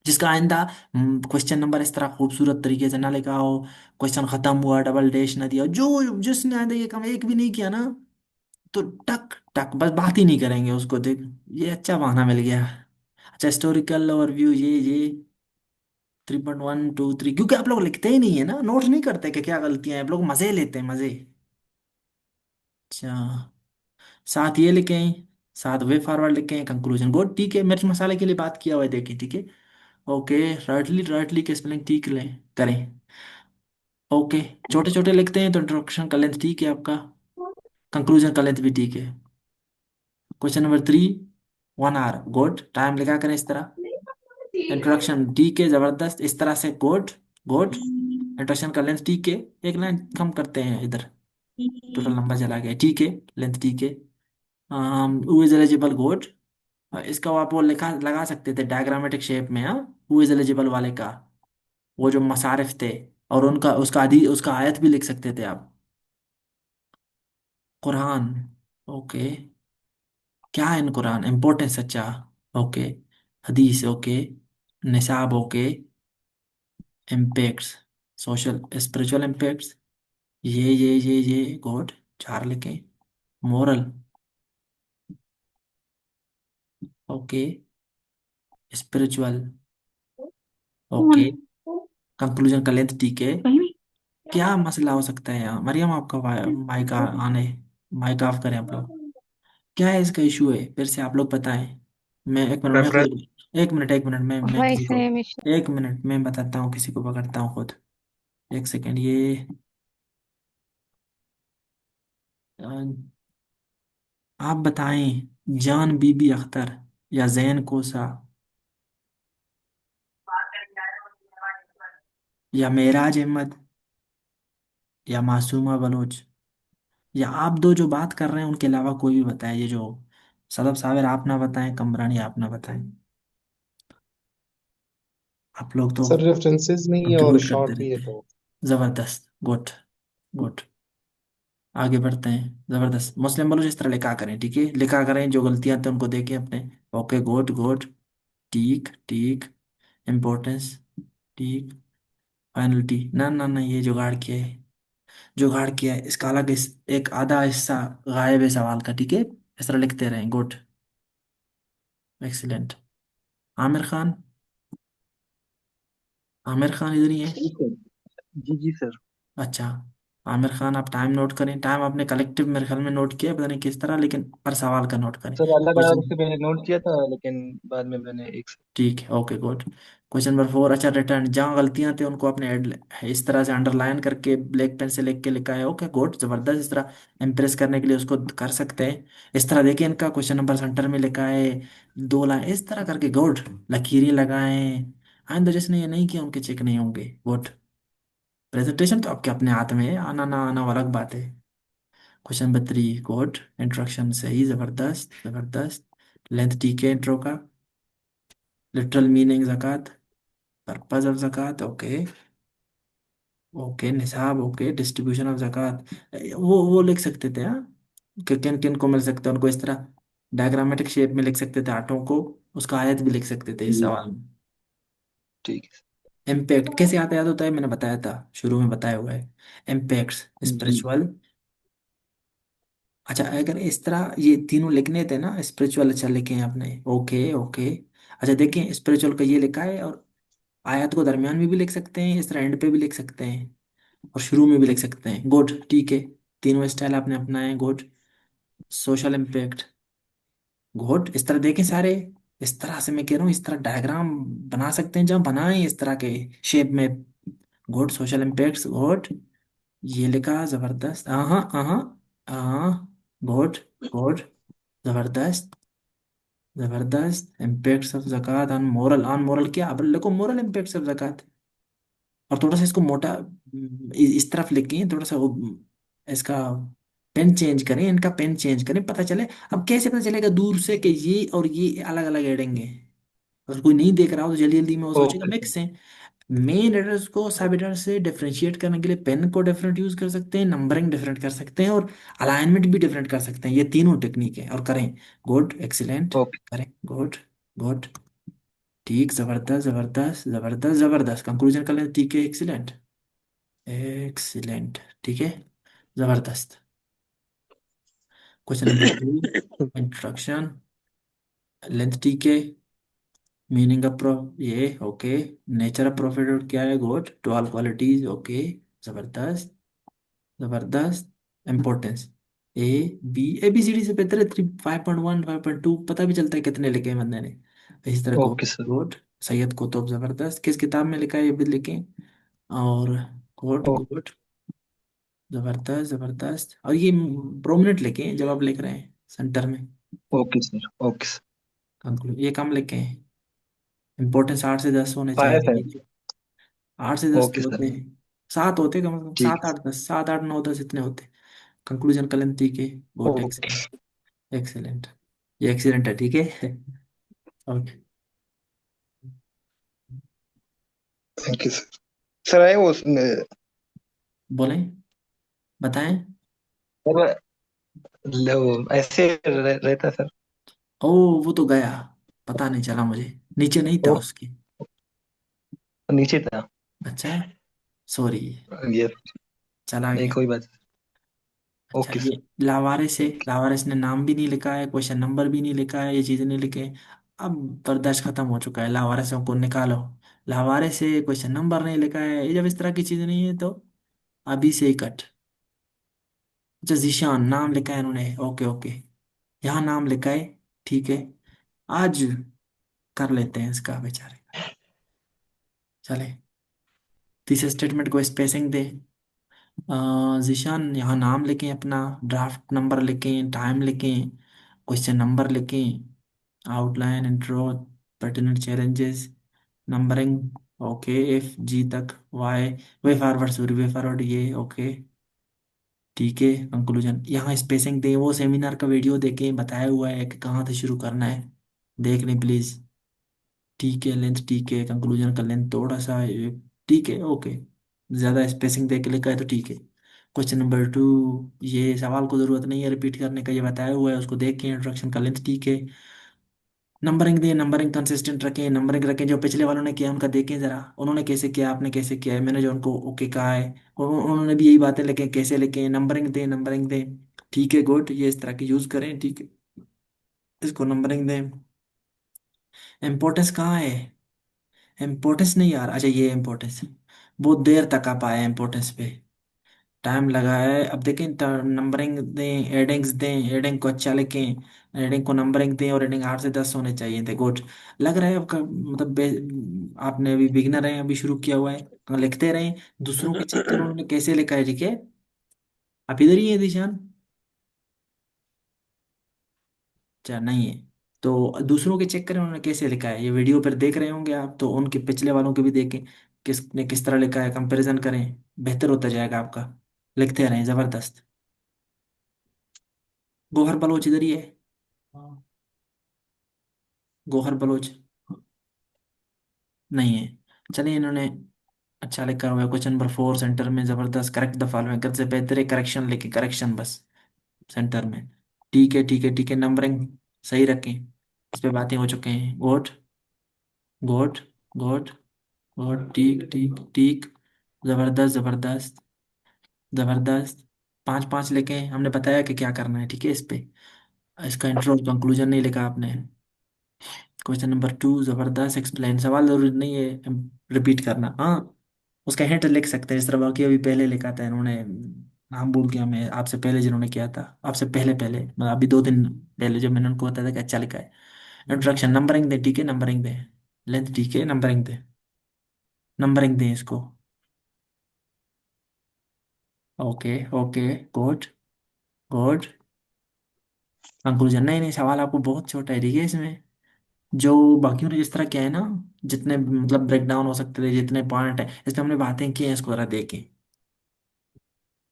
जिसका आइंदा क्वेश्चन नंबर इस तरह खूबसूरत तरीके से ना लिखा हो, क्वेश्चन खत्म हुआ डबल डैश ना दिया, जो जिसने आइंदा ये काम एक भी नहीं किया ना, तो टक टक बस बात ही नहीं करेंगे उसको, देख, ये अच्छा बहाना मिल गया। अच्छा, हिस्टोरिकल ओवरव्यू, ये 3.123, क्योंकि आप लोग लिखते ही नहीं है ना, नोट नहीं करते कि क्या गलतियां हैं, आप लोग मजे लेते हैं, मजे। अच्छा, साथ ये लिखें, साथ वे फॉरवर्ड लिखें, कंक्लूजन गुड, ठीक है, मिर्च मसाले के लिए बात किया हुआ है, देखिए, ठीक है। ओके, राइटली राइटली के स्पेलिंग ठीक लें, करें। ओके, छोटे छोटे लिखते हैं तो इंट्रोडक्शन का लेंथ ठीक है आपका, कंक्लूजन का लेंथ भी ठीक है। Question number 3, 1 hour, good, time लिखा करें इस तरह। इंट्रोडक्शन ठीक है, जबरदस्त, इस तरह से, गुड, गुड। इंट्रोडक्शन का लेंथ ठीक है, एक लाइन कम करते हैं इधर, टोटल लंबा चला गया, ठीक है, लेंथ ठीक है। Who is eligible, good. इसका आप वो लिखा लगा सकते थे डायग्रामेटिक शेप में, हाँ, हु इज एलिजिबल वाले का, वो जो मसारिफ थे, और उनका उसका आयत भी लिख सकते थे आप। कुरान, ओके, क्या है इन कुरान, इम्पोर्टेंस, अच्छा, ओके, हदीस, ओके, निसाब, okay, impacts, social spiritual impacts, ये गॉड, 4 लिखें। Moral, okay, spiritual, okay, conclusion का लेंथ ठीक है। क्या मसला हो सकता है यहाँ, मरियम आपका माइक आने, माइक ऑफ करें आप लोग, क्या है इसका इशू है, फिर से आप लोग बताएं। मैं एक मिनट, मैं रेफरेंस। खुद, एक मिनट मैं वही किसी को, सेम इशू। एक मिनट मैं बताता हूँ, किसी को पकड़ता हूँ खुद, एक सेकेंड, ये अ, आप बताएं, जान बीबी अख्तर या जैन कोसा या मेराज अहमद या मासूमा बलोच, या आप दो जो बात कर रहे हैं उनके अलावा कोई भी बताए, ये जो सदब साबिर आप ना बताएं, कमरानी आप ना बताएं। आप लोग तो सर रेफरेंसेस नहीं है और कंट्रीब्यूट करते शॉर्ट भी है रहते हैं। तो। जबरदस्त, गुड, गुड। आगे बढ़ते हैं। जबरदस्त। मुस्लिम बलूच इस तरह लिखा करें, ठीक है, लिखा करें, जो गलतियां थे उनको देखें अपने। Okay, good, good. ठीक, ठीक। इम्पोर्टेंस, ठीक। फाइनल टी, ना ना ना, ये जुगाड़ किया है, जुगाड़ किया है, इसका अलग एक आधा हिस्सा गायब है सवाल का, ठीक है। इस तरह लिखते रहें, गुड, एक्सीलेंट। आमिर खान, आमिर खान इधर ही है। जी सर। जी जी सर। अच्छा, आमिर खान आप टाइम नोट करें। टाइम आपने कलेक्टिव मेरे ख्याल में नोट किया, पता नहीं किस तरह, लेकिन हर सवाल का नोट करें। सर अलग अलग क्वेश्चन, से मैंने नोट किया था, लेकिन बाद में मैंने एक। ठीक है, ओके, गुड। क्वेश्चन नंबर 4, अच्छा, रिटर्न, जहाँ गलतियां थी उनको अपने इस तरह से अंडरलाइन करके ब्लैक पेन से लिख के लिखा है। ओके, गुड, जबरदस्त। इस तरह इम्प्रेस करने के लिए उसको कर सकते हैं। इस तरह देखिए, इनका क्वेश्चन नंबर सेंटर में लिखा है, 2 लाइन इस तरह करके, गुड। लकीरें लगाएं। आइंदा जिसने ये नहीं किया उनके चेक नहीं होंगे, गुड। प्रेजेंटेशन तो आपके अपने हाथ में है, आना ना आना वो अलग बात है। Question number 3, good. इंट्रोडक्शन सही, जबरदस्त, जबरदस्त। लेंथ ठीक है इंट्रो का। लिटरल मीनिंग ज़कात, पर्पज ऑफ ज़कात, ओके, ओके। निसाब, ओके। डिस्ट्रीब्यूशन ऑफ ज़कात, वो लिख सकते थे, हाँ, कि किन किन को मिल सकता है उनको, इस तरह डायग्रामेटिक शेप में लिख सकते थे आठों को। उसका आयत भी लिख सकते थे इस जी सवाल में। ठीक है। इम्पैक्ट कैसे आता, याद होता है, मैंने बताया था, शुरू में बताया हुआ है। इम्पैक्ट्स, जी स्पिरिचुअल। अच्छा, अगर इस तरह ये तीनों लिखने थे ना, स्पिरिचुअल, अच्छा लिखे हैं आपने, ओके, ओके। अच्छा देखिए, स्पिरिचुअल का ये लिखा है, और आयत को दरमियान में भी लिख सकते हैं, इस तरह एंड पे भी लिख सकते हैं, और शुरू में भी लिख सकते हैं, गुड, ठीक है। तीनों स्टाइल आपने अपनाए, गुड। Social impact, good. इस तरह देखें सारे, इस तरह से मैं कह रहा हूँ, इस तरह डायग्राम बना सकते हैं, जहाँ बनाए इस तरह के शेप में, गुड। Social impacts, good. ये लिखा, जबरदस्त, हाँ हाँ हाँ हाँ, गुड, गुड, जबरदस्त, जबरदस्त। इम्पैक्ट्स ऑफ ज़कात ऑन मोरल, ऑन मोरल क्या, अब लिखो मोरल इम्पैक्ट्स ऑफ ज़कात। और थोड़ा सा इसको मोटा, इस तरफ लिखें थोड़ा सा इसका पेन चेंज करें, इनका पेन चेंज करें, पता चले। अब कैसे पता चलेगा दूर से कि ये और ये अलग अलग एडेंगे। अगर कोई नहीं देख रहा हो तो जल्दी जल्दी में वो सोचेगा ओके सर। मिक्स है। मेन एड्रेस को सब एड्रेस से डिफरेंशिएट करने के लिए पेन को डिफरेंट यूज कर सकते हैं, नंबरिंग डिफरेंट कर सकते हैं, और अलाइनमेंट भी डिफरेंट कर सकते हैं। ये तीनों टेक्निक है, और करें, गुड, एक्सीलेंट। ओके। करें, गुड, गुड, ठीक, जबरदस्त, जबरदस्त, जबरदस्त, जबरदस्त। कंक्लूजन कर लें, ठीक है, एक्सीलेंट, एक्सीलेंट, ठीक है, जबरदस्त। क्वेश्चन नंबर 2, इंट्रोडक्शन, लेंथ ठीक है, मीनिंग ऑफ प्रो, ये ओके, नेचर ऑफ प्रॉफिट क्या है, गुड, 12 क्वालिटीज, ओके, जबरदस्त, जबरदस्त। Importance, A, B, A B C D से बेहतर है, 5.1, 5.2 पता भी चलता है कितने लिखे हैं बंदे ने। इस तरह, good, okay sir. Good. Syed Qutub, जबरदस्त, किस किताब में लिखा है ये भी लिखें, और गुड, ओ- गुड, जबरदस्त, जबरदस्त। और ये प्रोमिनेंट लिखें जब आप लिख रहे हैं सेंटर में। Okay sir. Okay sir. Conclude ये कम लिखें, इंपॉर्टेंस 8 से 10 होने चाहिए, 5 है। ठीक है। 8 से 10 ओके तो सर। होते हैं, 7 होते कम से कम, ठीक 7, 8, 10, 7, 8, 9, 10 इतने होते। कंक्लूजन कलन, ठीक है, है। Good, okay. Excellent, excellent. ये एक्सीलेंट है, ठीक है। Okay, thank you sir. Sir है वो सर। बोलें, बताएं। ऐसे रहता सर। ओ, वो तो गया, पता नहीं चला मुझे, नीचे नहीं था ओ, उसके। नीचे था। अच्छा, सॉरी, ये चला नहीं गया। कोई बात। अच्छा, ओके ये सर। लावारिस है, लावारिस ने नाम भी नहीं लिखा है, क्वेश्चन नंबर भी नहीं लिखा है, ये चीज़ नहीं लिखे। अब बर्दाश्त खत्म हो चुका है, लावारिसों को निकालो। लावारिस है, क्वेश्चन नंबर नहीं लिखा है, ये जब इस तरह की चीज़ नहीं है तो अभी से ही कट। अच्छा, जीशान नाम लिखा है इन्होंने, ओके, ओके, यहाँ नाम लिखा है, ठीक है। आज कर लेते हैं इसका बेचारे का। चले, तीसरे स्टेटमेंट को स्पेसिंग दे। जीशान यहाँ नाम लिखें अपना, ड्राफ्ट नंबर लिखें, टाइम लिखें, क्वेश्चन नंबर लिखें, outline, intro, pertinent challenges, numbering, okay, F G तक, Y, way forward, sorry way forward, ये ओके, ठीक है। कंक्लूजन यहाँ स्पेसिंग दे, वो सेमिनार का वीडियो देखें, बताया हुआ है कि कहाँ से शुरू करना है, देख लें प्लीज। ठीक है, लेंथ ठीक है, कंक्लूजन का लेंथ थोड़ा सा ठीक है, ओके। ज़्यादा स्पेसिंग दे के लिखा है तो ठीक है। क्वेश्चन नंबर 2, ये सवाल को ज़रूरत नहीं है रिपीट करने का, ये बताया हुआ है, उसको देख के इंट्रोडक्शन का लेंथ ठीक है। नंबरिंग दें, नंबरिंग कंसिस्टेंट रखें, नंबरिंग रखें, जो पिछले वालों ने किया उनका देखें ज़रा, उन्होंने कैसे किया, आपने कैसे किया है, मैंने जो उनको ओके कहा है उन्होंने भी यही बातें लिखें, कैसे लिखें, नंबरिंग दें, नंबरिंग दें। ठीक है, गुड, ये इस तरह की यूज़ करें, ठीक है। इसको नंबरिंग दें। इम्पोर्टेंस कहाँ है? इम्पोर्टेंस नहीं यार, अच्छा ये इम्पोर्टेंस, बहुत देर तक आप आए इम्पोर्टेंस पे, टाइम लगा है। अब देखें, नंबरिंग दें, एडिंग्स दें, एडिंग को अच्छा लिखें, एडिंग को नंबरिंग दें, और एडिंग 8 से 10 होने चाहिए थे, गुड। लग रहा है आपका मतलब आपने अभी बिगनर है, अभी शुरू किया हुआ है, लिखते रहें। दूसरों के चेक करो उन्होंने कैसे लिखा है, ठीक है। आप इधर ही है दिशान? अच्छा नहीं है, तो दूसरों के चेक करें उन्होंने कैसे लिखा है, ये वीडियो पर देख रहे होंगे आप, तो उनके पिछले वालों के भी देखें, किसने किस तरह लिखा है, कंपैरिजन करें, बेहतर होता जाएगा आपका। लिखते रहें, जबरदस्त। गोहर बलोच इधर ही है? हाँ। गोहर बलोच नहीं है। चलिए, इन्होंने अच्छा लिखा हुआ है। क्वेश्चन नंबर 4, सेंटर में जबरदस्त, करेक्ट द फॉलोइंग, से बेहतर है करेक्शन लिखे, करेक्शन बस सेंटर में। ठीक है, ठीक है, ठीक है, नंबरिंग सही रखें, इस पे बातें हो चुके हैं, गुड, गुड, गुड, गुड, ठीक, ठीक, ठीक, जबरदस्त, जबरदस्त, जबरदस्त। 5 5 लिखे, हमने बताया कि क्या करना है, ठीक है। इस पे इसका इंट्रो कंक्लूजन नहीं लिखा आपने। क्वेश्चन नंबर 2, जबरदस्त, एक्सप्लेन, सवाल जरूरी नहीं है रिपीट करना, हाँ। उसका हिंट लिख सकते हैं, इस तरह बाकी अभी पहले लिखा था इन्होंने, नाम भूल गया मैं, आपसे पहले जिन्होंने किया था, आपसे पहले पहले मतलब अभी 2 दिन पहले, जब मैंने उनको बताया था कि अच्छा लिखा है। इंट्रोडक्शन, नंबरिंग दे, ठीक है, नंबरिंग दे, लेंथ ठीक है, नंबरिंग दे, नंबरिंग दे इसको। Okay, okay, good, good. Conclusion, नहीं नहीं, सवाल आपको बहुत छोटा है, ठीक है। इसमें जो बाकियों ने जिस तरह किया है ना, जितने मतलब ब्रेक डाउन हो सकते थे, जितने पॉइंट है, इसमें हमने बातें की हैं, इसको जरा देखें।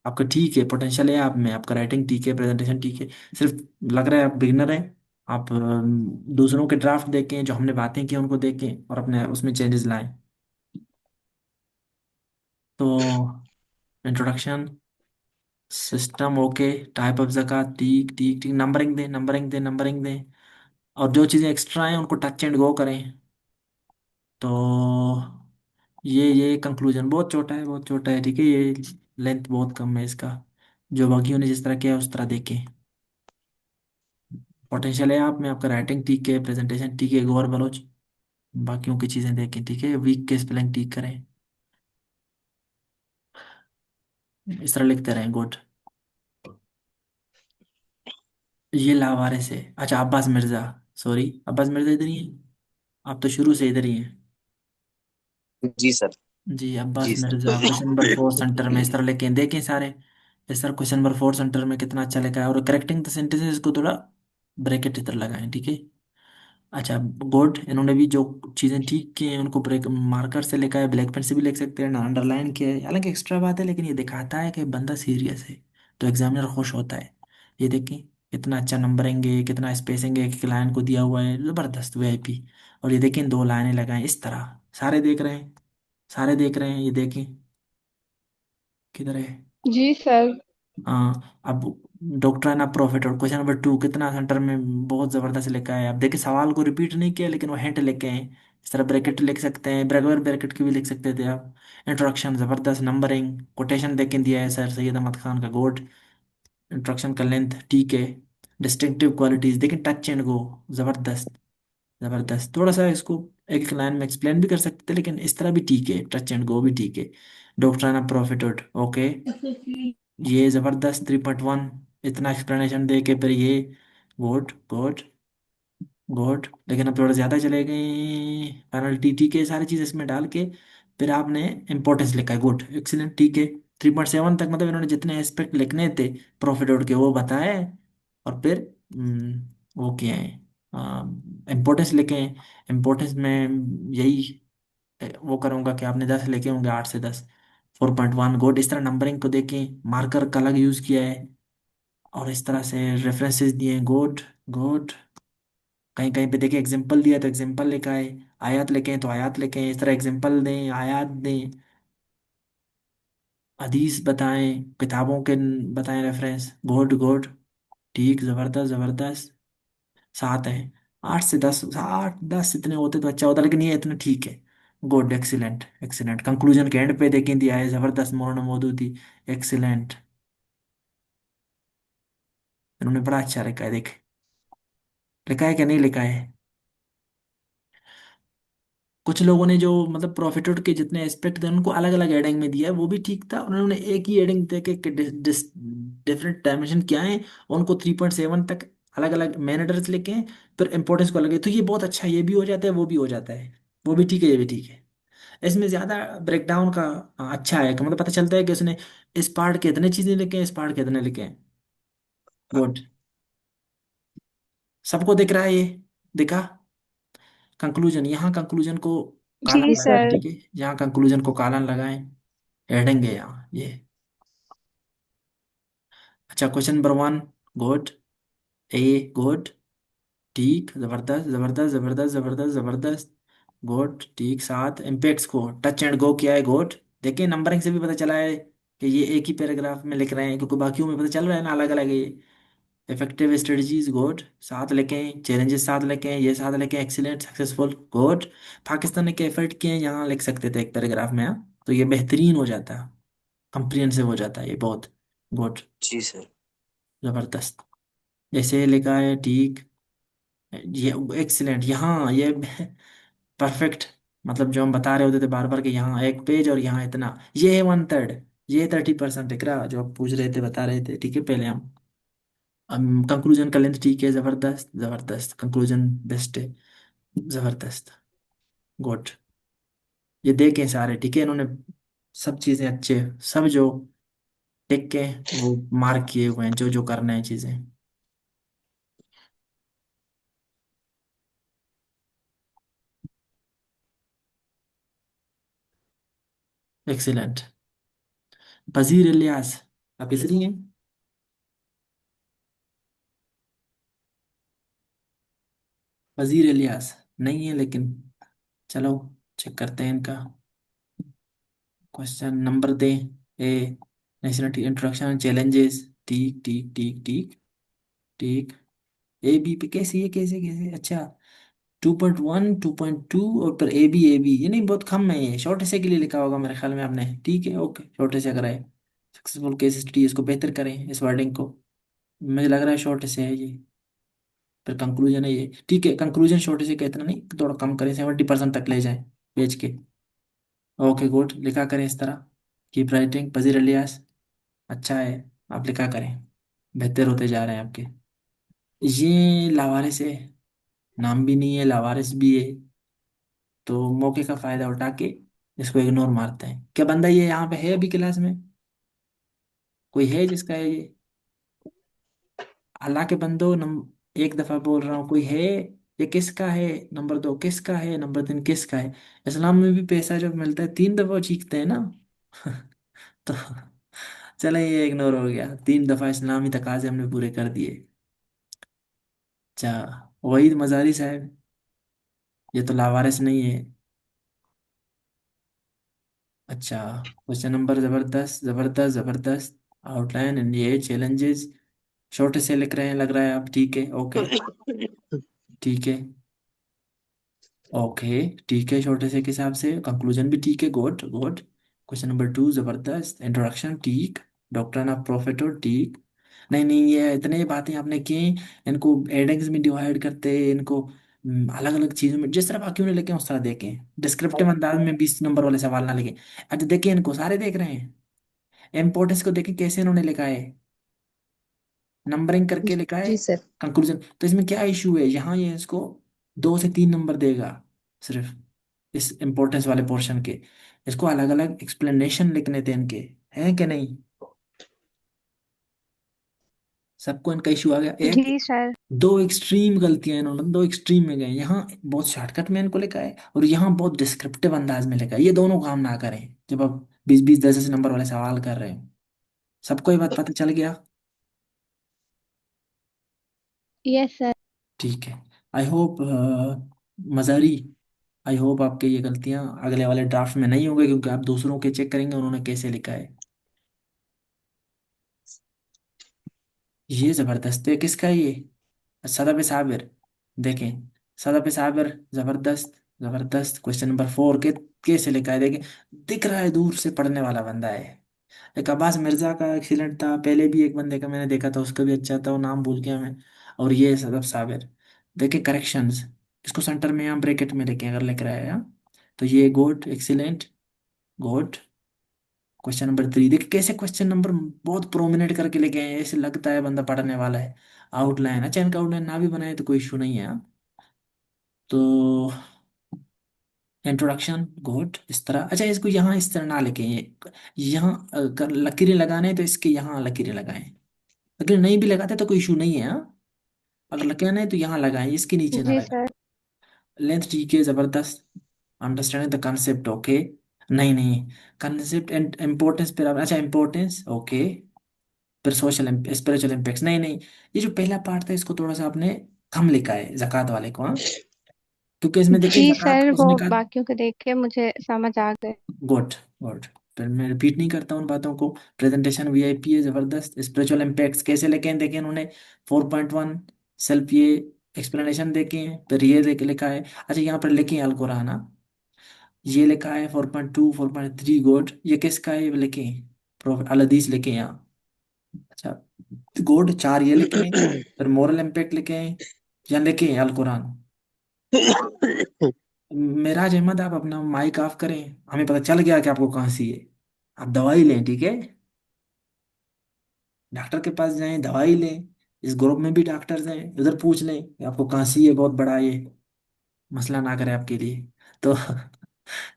आपका ठीक है, पोटेंशियल है आप में, आपका राइटिंग ठीक है, प्रेजेंटेशन ठीक है, सिर्फ लग रहा है आप बिगिनर हैं। आप दूसरों के ड्राफ्ट देखें, जो हमने बातें की उनको देखें, और अपने उसमें चेंजेस लाएं। तो introduction, system okay, type of ज़कात ठीक, ठीक, ठीक, नंबरिंग दें, नंबरिंग दें, नंबरिंग दें, और जो चीज़ें एक्स्ट्रा हैं उनको टच एंड गो करें। तो ये कंक्लूजन बहुत छोटा है, बहुत छोटा है, ठीक है, ये लेंथ बहुत कम है इसका, जो बाकियों ने जिस तरह किया उस तरह देखें। पोटेंशियल है आप में, आपका राइटिंग ठीक है, प्रेजेंटेशन ठीक है, गौर बलोच, बाकियों की चीज़ें देखें, ठीक है, वीक के स्पेलिंग ठीक करें, इस तरह लिखते रहें, गुड। ये लावारिस है, अच्छा अब्बास मिर्ज़ा, सॉरी अब्बास मिर्ज़ा इधर ही है, आप तो शुरू से इधर ही हैं। जी सर। जी, अब्बास जी मिर्जा, क्वेश्चन नंबर 4 सेंटर में, इस तरह लेके देखें सारे। इस तरह क्वेश्चन नंबर 4 सेंटर में कितना अच्छा लिखा है, और करेक्टिंग द सेंटेंसेस को थोड़ा ब्रैकेट इधर लगाएं, ठीक है। अच्छा, गुड, इन्होंने भी जो चीज़ें ठीक की हैं उनको ब्रेक मार्कर से लिखा है, ब्लैक पेन से भी लिख सकते हैं ना, अंडरलाइन किया है, हालांकि एक्स्ट्रा बात है, लेकिन ये दिखाता है कि बंदा सीरियस है, तो एग्जामिनर खुश होता है। ये देखें कितना अच्छा नंबरिंग है, कितना स्पेसिंग है, एक लाइन को दिया हुआ है, जबरदस्त वीआईपी। और ये देखें 2 लाइनें लगाएं इस तरह, सारे देख रहे हैं, सारे देख रहे हैं, ये देखें किधर है। जी सर। हाँ, अब डॉक्ट्रिन ऑफ प्रॉफिट और क्वेश्चन नंबर 2 कितना सेंटर में बहुत जबरदस्त लिखा है। अब देखिए सवाल को रिपीट नहीं किया, लेकिन वो हिंट लिखे हैं, इस तरह ब्रैकेट लिख सकते हैं, ब्रैकेट ब्रैकेट की भी लिख सकते थे आप। इंट्रोडक्शन जबरदस्त, नंबरिंग कोटेशन देख के दिया है सर सैयद अहमद खान का, गोड। इंट्रोडक्शन का लेंथ ठीक है। डिस्टिंक्टिव क्वालिटीज देखें, टच एंड गो, जबरदस्त, जबरदस्त। थोड़ा सा इसको एक एक लाइन में एक्सप्लेन भी कर सकते थे, लेकिन इस तरह भी ठीक है, टच एंड गो भी ठीक है। डॉक्ट्रिन ऑफ प्रॉफिट, ओके, ये जबरदस्त 3.1, इतना एक्सप्लेनेशन दे के फिर ये, गुड, गुड, गुड, लेकिन अब थोड़ा ज़्यादा चले गए। पेनल्टी ठीक है, सारी चीज़ इसमें डाल के फिर आपने इंपॉर्टेंस लिखा है, गुड, एक्सीलेंट, ठीक है। 3.7 तक मतलब इन्होंने जितने एस्पेक्ट लिखने थे प्रॉफिट के वो बताए, और फिर वो किए हैं, इम्पोर्टेंस लिखे हैं। इम्पोर्टेंस में यही वो करूँगा कि आपने 10 लिखे होंगे, 8 से 10, 4.1 गुड। इस तरह नंबरिंग को देखें, मार्कर का अलग यूज किया है और इस तरह से रेफरेंसेस दिए हैं। Good good. कहीं कहीं पे देखिए एग्जांपल दिया तो एग्जांपल लिखा है, आयत लिखें तो आयत लिखें, इस तरह एग्जांपल दें, आयत दें, हदीस बताएं, किताबों के बताएं रेफरेंस। Good good. ठीक, जबरदस्त जबरदस्त। 7 है। 8 से 10, 8 10 इतने होते तो अच्छा होता, लेकिन ये इतने ठीक है। Good, excellent excellent. कंक्लूजन के एंड पे देखें दिया है जबरदस्त, मौलाना मौदूदी। एक्सीलेंट। इन्होंने बड़ा अच्छा लिखा है, देख लिखा है कि नहीं लिखा है। कुछ लोगों ने जो मतलब प्रॉफिटेड के जितने एस्पेक्ट थे उनको अलग अलग हेडिंग में दिया है, वो भी ठीक था। उन्होंने एक ही हेडिंग दे के डिफरेंट डायमेंशन क्या है, उनको 3.7 तक अलग अलग मैनर्स लिखे हैं, फिर इंपॉर्टेंस को अलग है। तो ये बहुत अच्छा है, ये भी हो जाता है, वो भी हो जाता है, वो भी ठीक है, ये भी ठीक है। इसमें ज्यादा ब्रेकडाउन का अच्छा है कि मतलब पता चलता है कि उसने इस पार्ट के इतने चीजें लिखे हैं, इस पार्ट के इतने लिखे हैं। गुड। सबको दिख रहा है ये? दिखा? कंक्लूजन, यहाँ कंक्लूजन को जी कालन लगाए, सर। ठीक है, यहाँ कंक्लूजन को कालन लगाएं, हेडिंग है यहाँ ये। अच्छा, क्वेश्चन नंबर 1। गुड। ए। गुड। ठीक, जबरदस्त जबरदस्त जबरदस्त जबरदस्त जबरदस्त। गुड, ठीक। 7, इम्पैक्ट्स को टच एंड गो किया है। गुड। देखिए नंबरिंग से भी पता चला है कि ये एक ही पैराग्राफ में लिख रहे हैं, क्योंकि बाकियों में पता चल रहा है ना अलग अलग है ये। Effective strategies. गुड। 7 लिखें, चैलेंजेस 7 लिखें, ये 7 लिखें, एक्सीलेंट सक्सेसफुल। गुड। पाकिस्तान ने क्या एफर्ट किए हैं यहाँ लिख सकते थे एक पैराग्राफ में, हाँ? तो ये बेहतरीन हो जाता है, कंप्रिहेंसिव हो जाता है ये बहुत। गुड। जी सर। जबरदस्त। जैसे लिखा है, ठीक। ये एक्सीलेंट, यहाँ ये परफेक्ट। मतलब जो हम बता रहे होते थे बार बार कि यहाँ एक पेज और यहाँ इतना, ये है 1/3, ये 30% इकरा जो आप पूछ रहे थे बता रहे थे, ठीक है। पहले हम कंक्लूजन का लेंथ ठीक है, जबरदस्त जबरदस्त, कंक्लूजन बेस्ट है, जबरदस्त। गुड। ये देखें सारे ठीक है, इन्होंने सब चीजें अच्छे, सब जो टिक के वो मार्क किए हुए हैं, जो जो करना है चीजें। एक्सीलेंट। वजीर इलियास, आप इधर ही हैं? वजीर इलियास नहीं है, लेकिन चलो चेक करते हैं इनका। Question number D. A. National introduction challenges. ठीक ठीक ठीक ठीक ठीक। ए बी पे कैसे, ये कैसे कैसे, अच्छा। 2.1, 2.2 और फिर ए बी, ये नहीं बहुत कम है, ये शॉर्ट ऐसे के लिए लिखा होगा मेरे ख्याल में आपने, ठीक है ओके। शॉर्ट ऐसे अगर है, सक्सेसफुल केस स्टडी, इसको बेहतर करें इस वर्डिंग को। मुझे लग रहा है शॉर्ट ऐसे है ये। फिर कंक्लूजन है ये, ठीक है। कंक्लूजन शॉर्ट ऐसे का इतना नहीं, थोड़ा कम करें, 70% तक ले जाएं पेज के। ओके गुड, लिखा करें इस तरह। कीप राइटिंग पजीर अलियास। अच्छा है, आप लिखा करें, बेहतर होते जा रहे हैं आपके। ये लावारिस है, नाम भी नहीं है, लावारिस भी है, तो मौके का फायदा उठा के इसको इग्नोर मारते हैं। क्या बंदा ये यहाँ पे है अभी क्लास में? कोई है जिसका है ये? अल्लाह के बंदो, एक दफा बोल रहा हूँ, कोई है? ये किसका है? नंबर 2 किसका है? नंबर 3 किसका है? इस्लाम में भी पैसा जब मिलता है 3 दफा चीखते हैं ना। तो चले, ये इग्नोर हो गया, 3 दफा इस्लामी तकाजे हमने पूरे कर दिए। अच्छा, वहीद मजारी साहब, ये तो लावारिस नहीं है। अच्छा, क्वेश्चन नंबर जबरदस्त जबरदस्त जबरदस्त। आउटलाइन एंड ये चैलेंजेस छोटे से लिख रहे हैं लग रहा है आप, ठीक है ओके। ठीक है ओके, ठीक है, छोटे से के हिसाब से कंक्लूजन भी ठीक है। Good good. क्वेश्चन नंबर 2 जबरदस्त। इंट्रोडक्शन ठीक। डॉक्ट्रिन ऑफ प्रॉफिट ठीक। नहीं नहीं, ये इतने बातें आपने की, इनको हेडिंग्स में डिवाइड करते, इनको अलग अलग चीजों में जिस तरह बाकियों ने लिखे हैं, उस तरह देखें। डिस्क्रिप्टिव अंदाज में 20 नंबर वाले सवाल ना लिखे। अच्छा देखिए, इनको सारे देख रहे हैं, इम्पोर्टेंस को देखें कैसे इन्होंने लिखा है, नंबरिंग करके लिखा है। जी सर। कंक्लूजन, तो इसमें क्या इशू है, यहाँ ये इसको 2 से 3 नंबर देगा सिर्फ इस इम्पोर्टेंस वाले पोर्शन के। इसको अलग अलग एक्सप्लेनेशन लिखने थे इनके, हैं कि नहीं? सबको इनका इशू आ गया एक। जी सर। दो एक्सट्रीम गलतियां इन्होंने, दो एक्सट्रीम में गए, यहाँ बहुत शॉर्टकट में इनको लिखा है और यहाँ बहुत डिस्क्रिप्टिव अंदाज में लिखा है। ये दोनों काम ना करें, जब आप 20-20 10 नंबर वाले सवाल कर रहे हैं। सबको ये बात पता चल गया? Yes sir. ठीक है। I hope Mazari, I hope आपके ये गलतियां अगले वाले ड्राफ्ट में नहीं होंगे, क्योंकि आप दूसरों के चेक करेंगे उन्होंने कैसे लिखा है। ये जबरदस्त है, किसका है ये? सदा पे साबिर। देखें, सदा पे साबिर, जबरदस्त जबरदस्त। क्वेश्चन नंबर 4 के कैसे लिखा है देखें, दिख रहा है दूर से पढ़ने वाला बंदा है। एक अब्बास मिर्जा का एक्सीलेंट था, पहले भी एक बंदे का मैंने देखा था उसका भी अच्छा था, वो नाम भूल गया मैं। और ये सदफ साबिर। देखिए करेक्शंस, इसको सेंटर में यहाँ ब्रैकेट में लेके अगर लिख रहा है यहाँ, तो ये good excellent good. Question number 3 देखिए कैसे क्वेश्चन नंबर बहुत प्रोमिनेंट करके लेके आए हैं, ऐसे लगता है बंदा पढ़ने वाला है। आउटलाइन, अच्छा इनका आउटलाइन ना भी बनाए तो कोई इशू नहीं है हाँ? तो इंट्रोडक्शन गुड इस तरह। अच्छा इसको यहाँ इस तरह ना लिखें, यहाँ अगर लकीरें लगाने हैं तो इसके यहाँ लकीरें लगाएं। अगर नहीं भी लगाते तो कोई इशू नहीं है हाँ? अगर लगाना है तो यहाँ लगाएं, इसके नीचे ना जी लगाएं। सर। लेंथ ठीक है, जबरदस्त। Understanding the concept okay. नहीं नहीं, कंसेप्ट एंड इम्पोर्टेंस पे अच्छा इम्पोर्टेंस ओके। फिर सोशल स्पिरिचुअल इम्पैक्ट्स, नहीं नहीं, ये जो पहला पार्ट था इसको थोड़ा सा आपने कम लिखा है जक़ात वाले को हाँ, क्योंकि इसमें देखिए जी जक़ात सर, वो उसने कहा। बाकियों को देख के मुझे समझ आ गए। Good good. फिर मैं रिपीट नहीं करता उन बातों को। प्रेजेंटेशन वीआईपी है, जबरदस्त। स्पिरिचुअल इम्पैक्ट्स कैसे लेके हैं देखें उन्होंने, 4.1 सेल्फ ये एक्सप्लेनेशन देखे हैं, फिर ये लेके लिखा है। अच्छा यहाँ पर लिखे हैं अल कुरान हाँ? ये लिखा है 4.2 4.3 गुड। ये किसका है ये लिखे हैं, प्रॉफिट अल हदीस लिखे हैं यहाँ। अच्छा गुड 4 ये लिखे हैं, फिर मोरल इम्पैक्ट लिखे हैं, यहाँ लिखे हैं अल कुरान। मेराज अहमद आप अपना माइक ऑफ करें, हमें पता चल गया कि आपको खांसी है। आप दवाई लें ठीक है, डॉक्टर के पास जाएं दवाई लें। इस ग्रुप में भी डॉक्टर्स हैं, उधर पूछ लें कि आपको खांसी है, बहुत बड़ा ये मसला ना करे आपके लिए। तो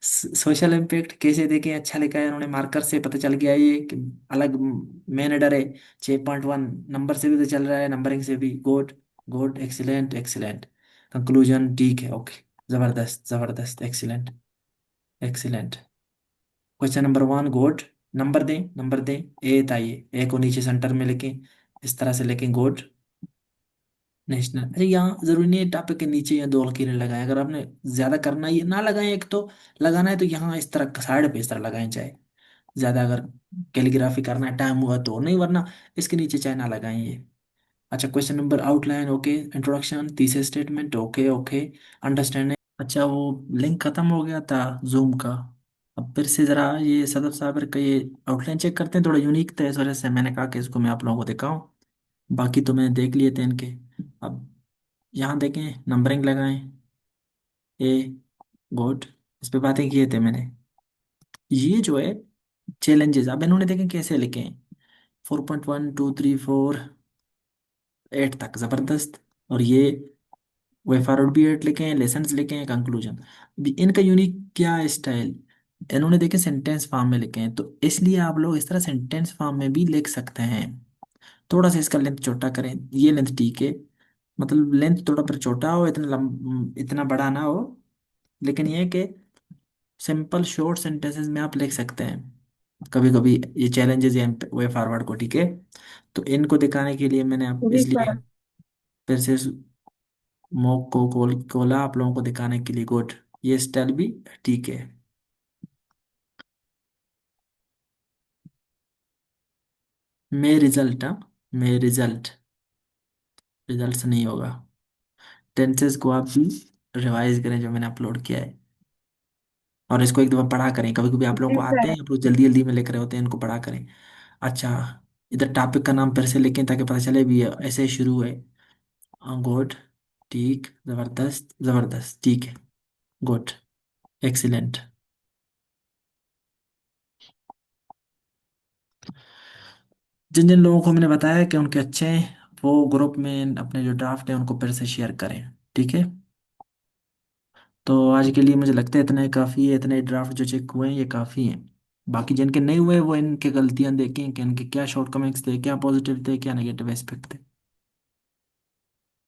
सोशल इम्पैक्ट कैसे देखें, अच्छा लिखा है उन्होंने, मार्कर से पता चल गया ये कि अलग मेन हेडर है। 6.1 नंबर से भी तो चल रहा है, नंबरिंग से भी good good excellent excellent. Conclusion ठीक है ओके, जबरदस्त जबरदस्त excellent excellent. Question number 1 good. Number दें नंबर दें, ए था ये, ए को नीचे सेंटर में लिखें, इस तरह से लिखें गुड नेशनल। अरे यहाँ जरूरी नहीं है टॉपिक के नीचे या दो लकीरें लगाएं, अगर आपने ज्यादा करना है ये ना लगाएं, एक तो लगाना है तो यहाँ इस तरह साइड पे इस तरह लगाएं चाहे, ज्यादा अगर कैलीग्राफी करना है टाइम हुआ तो नहीं, वरना इसके नीचे चाहे ना लगाएं ये। अच्छा question number outline okay, introduction तीसरे स्टेटमेंट ओके ओके, अंडरस्टैंडिंग। अच्छा वो लिंक खत्म हो गया था जूम का, अब फिर से जरा ये सदर साबर का ये आउटलाइन चेक करते हैं, थोड़ा यूनिक था इस वजह से मैंने कहा कि इसको मैं आप लोगों को दिखाऊं। बाकी तो मैंने देख लिए थे इनके। अब यहाँ देखें नंबरिंग लगाएं, ए गुड, इस पे बातें किए थे मैंने। ये जो है चैलेंजेस अब इन्होंने देखें कैसे लिखे हैं, 4.1 2 3 4 8 तक जबरदस्त। और ये वे फॉरवर्ड भी 8 लिखे हैं, लेसन्स लिखे हैं, कंक्लूजन। इनका यूनिक क्या है स्टाइल, इन्होंने देखे सेंटेंस फॉर्म में लिखे हैं, तो इसलिए आप लोग इस तरह सेंटेंस फॉर्म में भी लिख सकते हैं। थोड़ा सा इसका लेंथ छोटा करें, ये लेंथ ठीक है, मतलब लेंथ थोड़ा पर छोटा हो, इतना इतना बड़ा ना हो, लेकिन ये है कि सिंपल शॉर्ट सेंटेंसेस में आप लिख सकते हैं कभी कभी ये चैलेंजेस या वे फॉरवर्ड को ठीक है। तो इनको दिखाने के लिए मैंने अब जी इसलिए सर। फिर से मॉक को खोला आप लोगों को दिखाने के लिए। गुड, ये स्टाइल भी ठीक है। मे रिजल्ट हाँ, मे रिजल्ट, रिजल्ट से नहीं होगा। टेंसेस को आप भी रिवाइज करें जो मैंने अपलोड किया है, और इसको एक दफा पढ़ा करें, कभी कभी आप लोगों को जी आते सर। हैं आप लोग जल्दी जल्दी में लिख रहे होते हैं, इनको पढ़ा करें। अच्छा इधर टॉपिक का नाम फिर से लिखें ताकि पता चले भी ये ऐसे ही शुरू है। गुड ठीक जबरदस्त जबरदस्त ठीक है, गुड एक्सीलेंट। जिन जिन लोगों को मैंने बताया कि उनके अच्छे हैं, वो ग्रुप में अपने जो ड्राफ्ट हैं उनको फिर से शेयर करें ठीक है। तो आज के लिए मुझे लगता है इतना ही काफ़ी है, इतने ड्राफ्ट जो चेक हुए हैं ये काफ़ी हैं। बाकी जिनके नहीं हुए वो इनके गलतियां देखें कि इनके क्या शॉर्टकमिंग्स थे, क्या पॉजिटिव थे, क्या नेगेटिव एस्पेक्ट थे।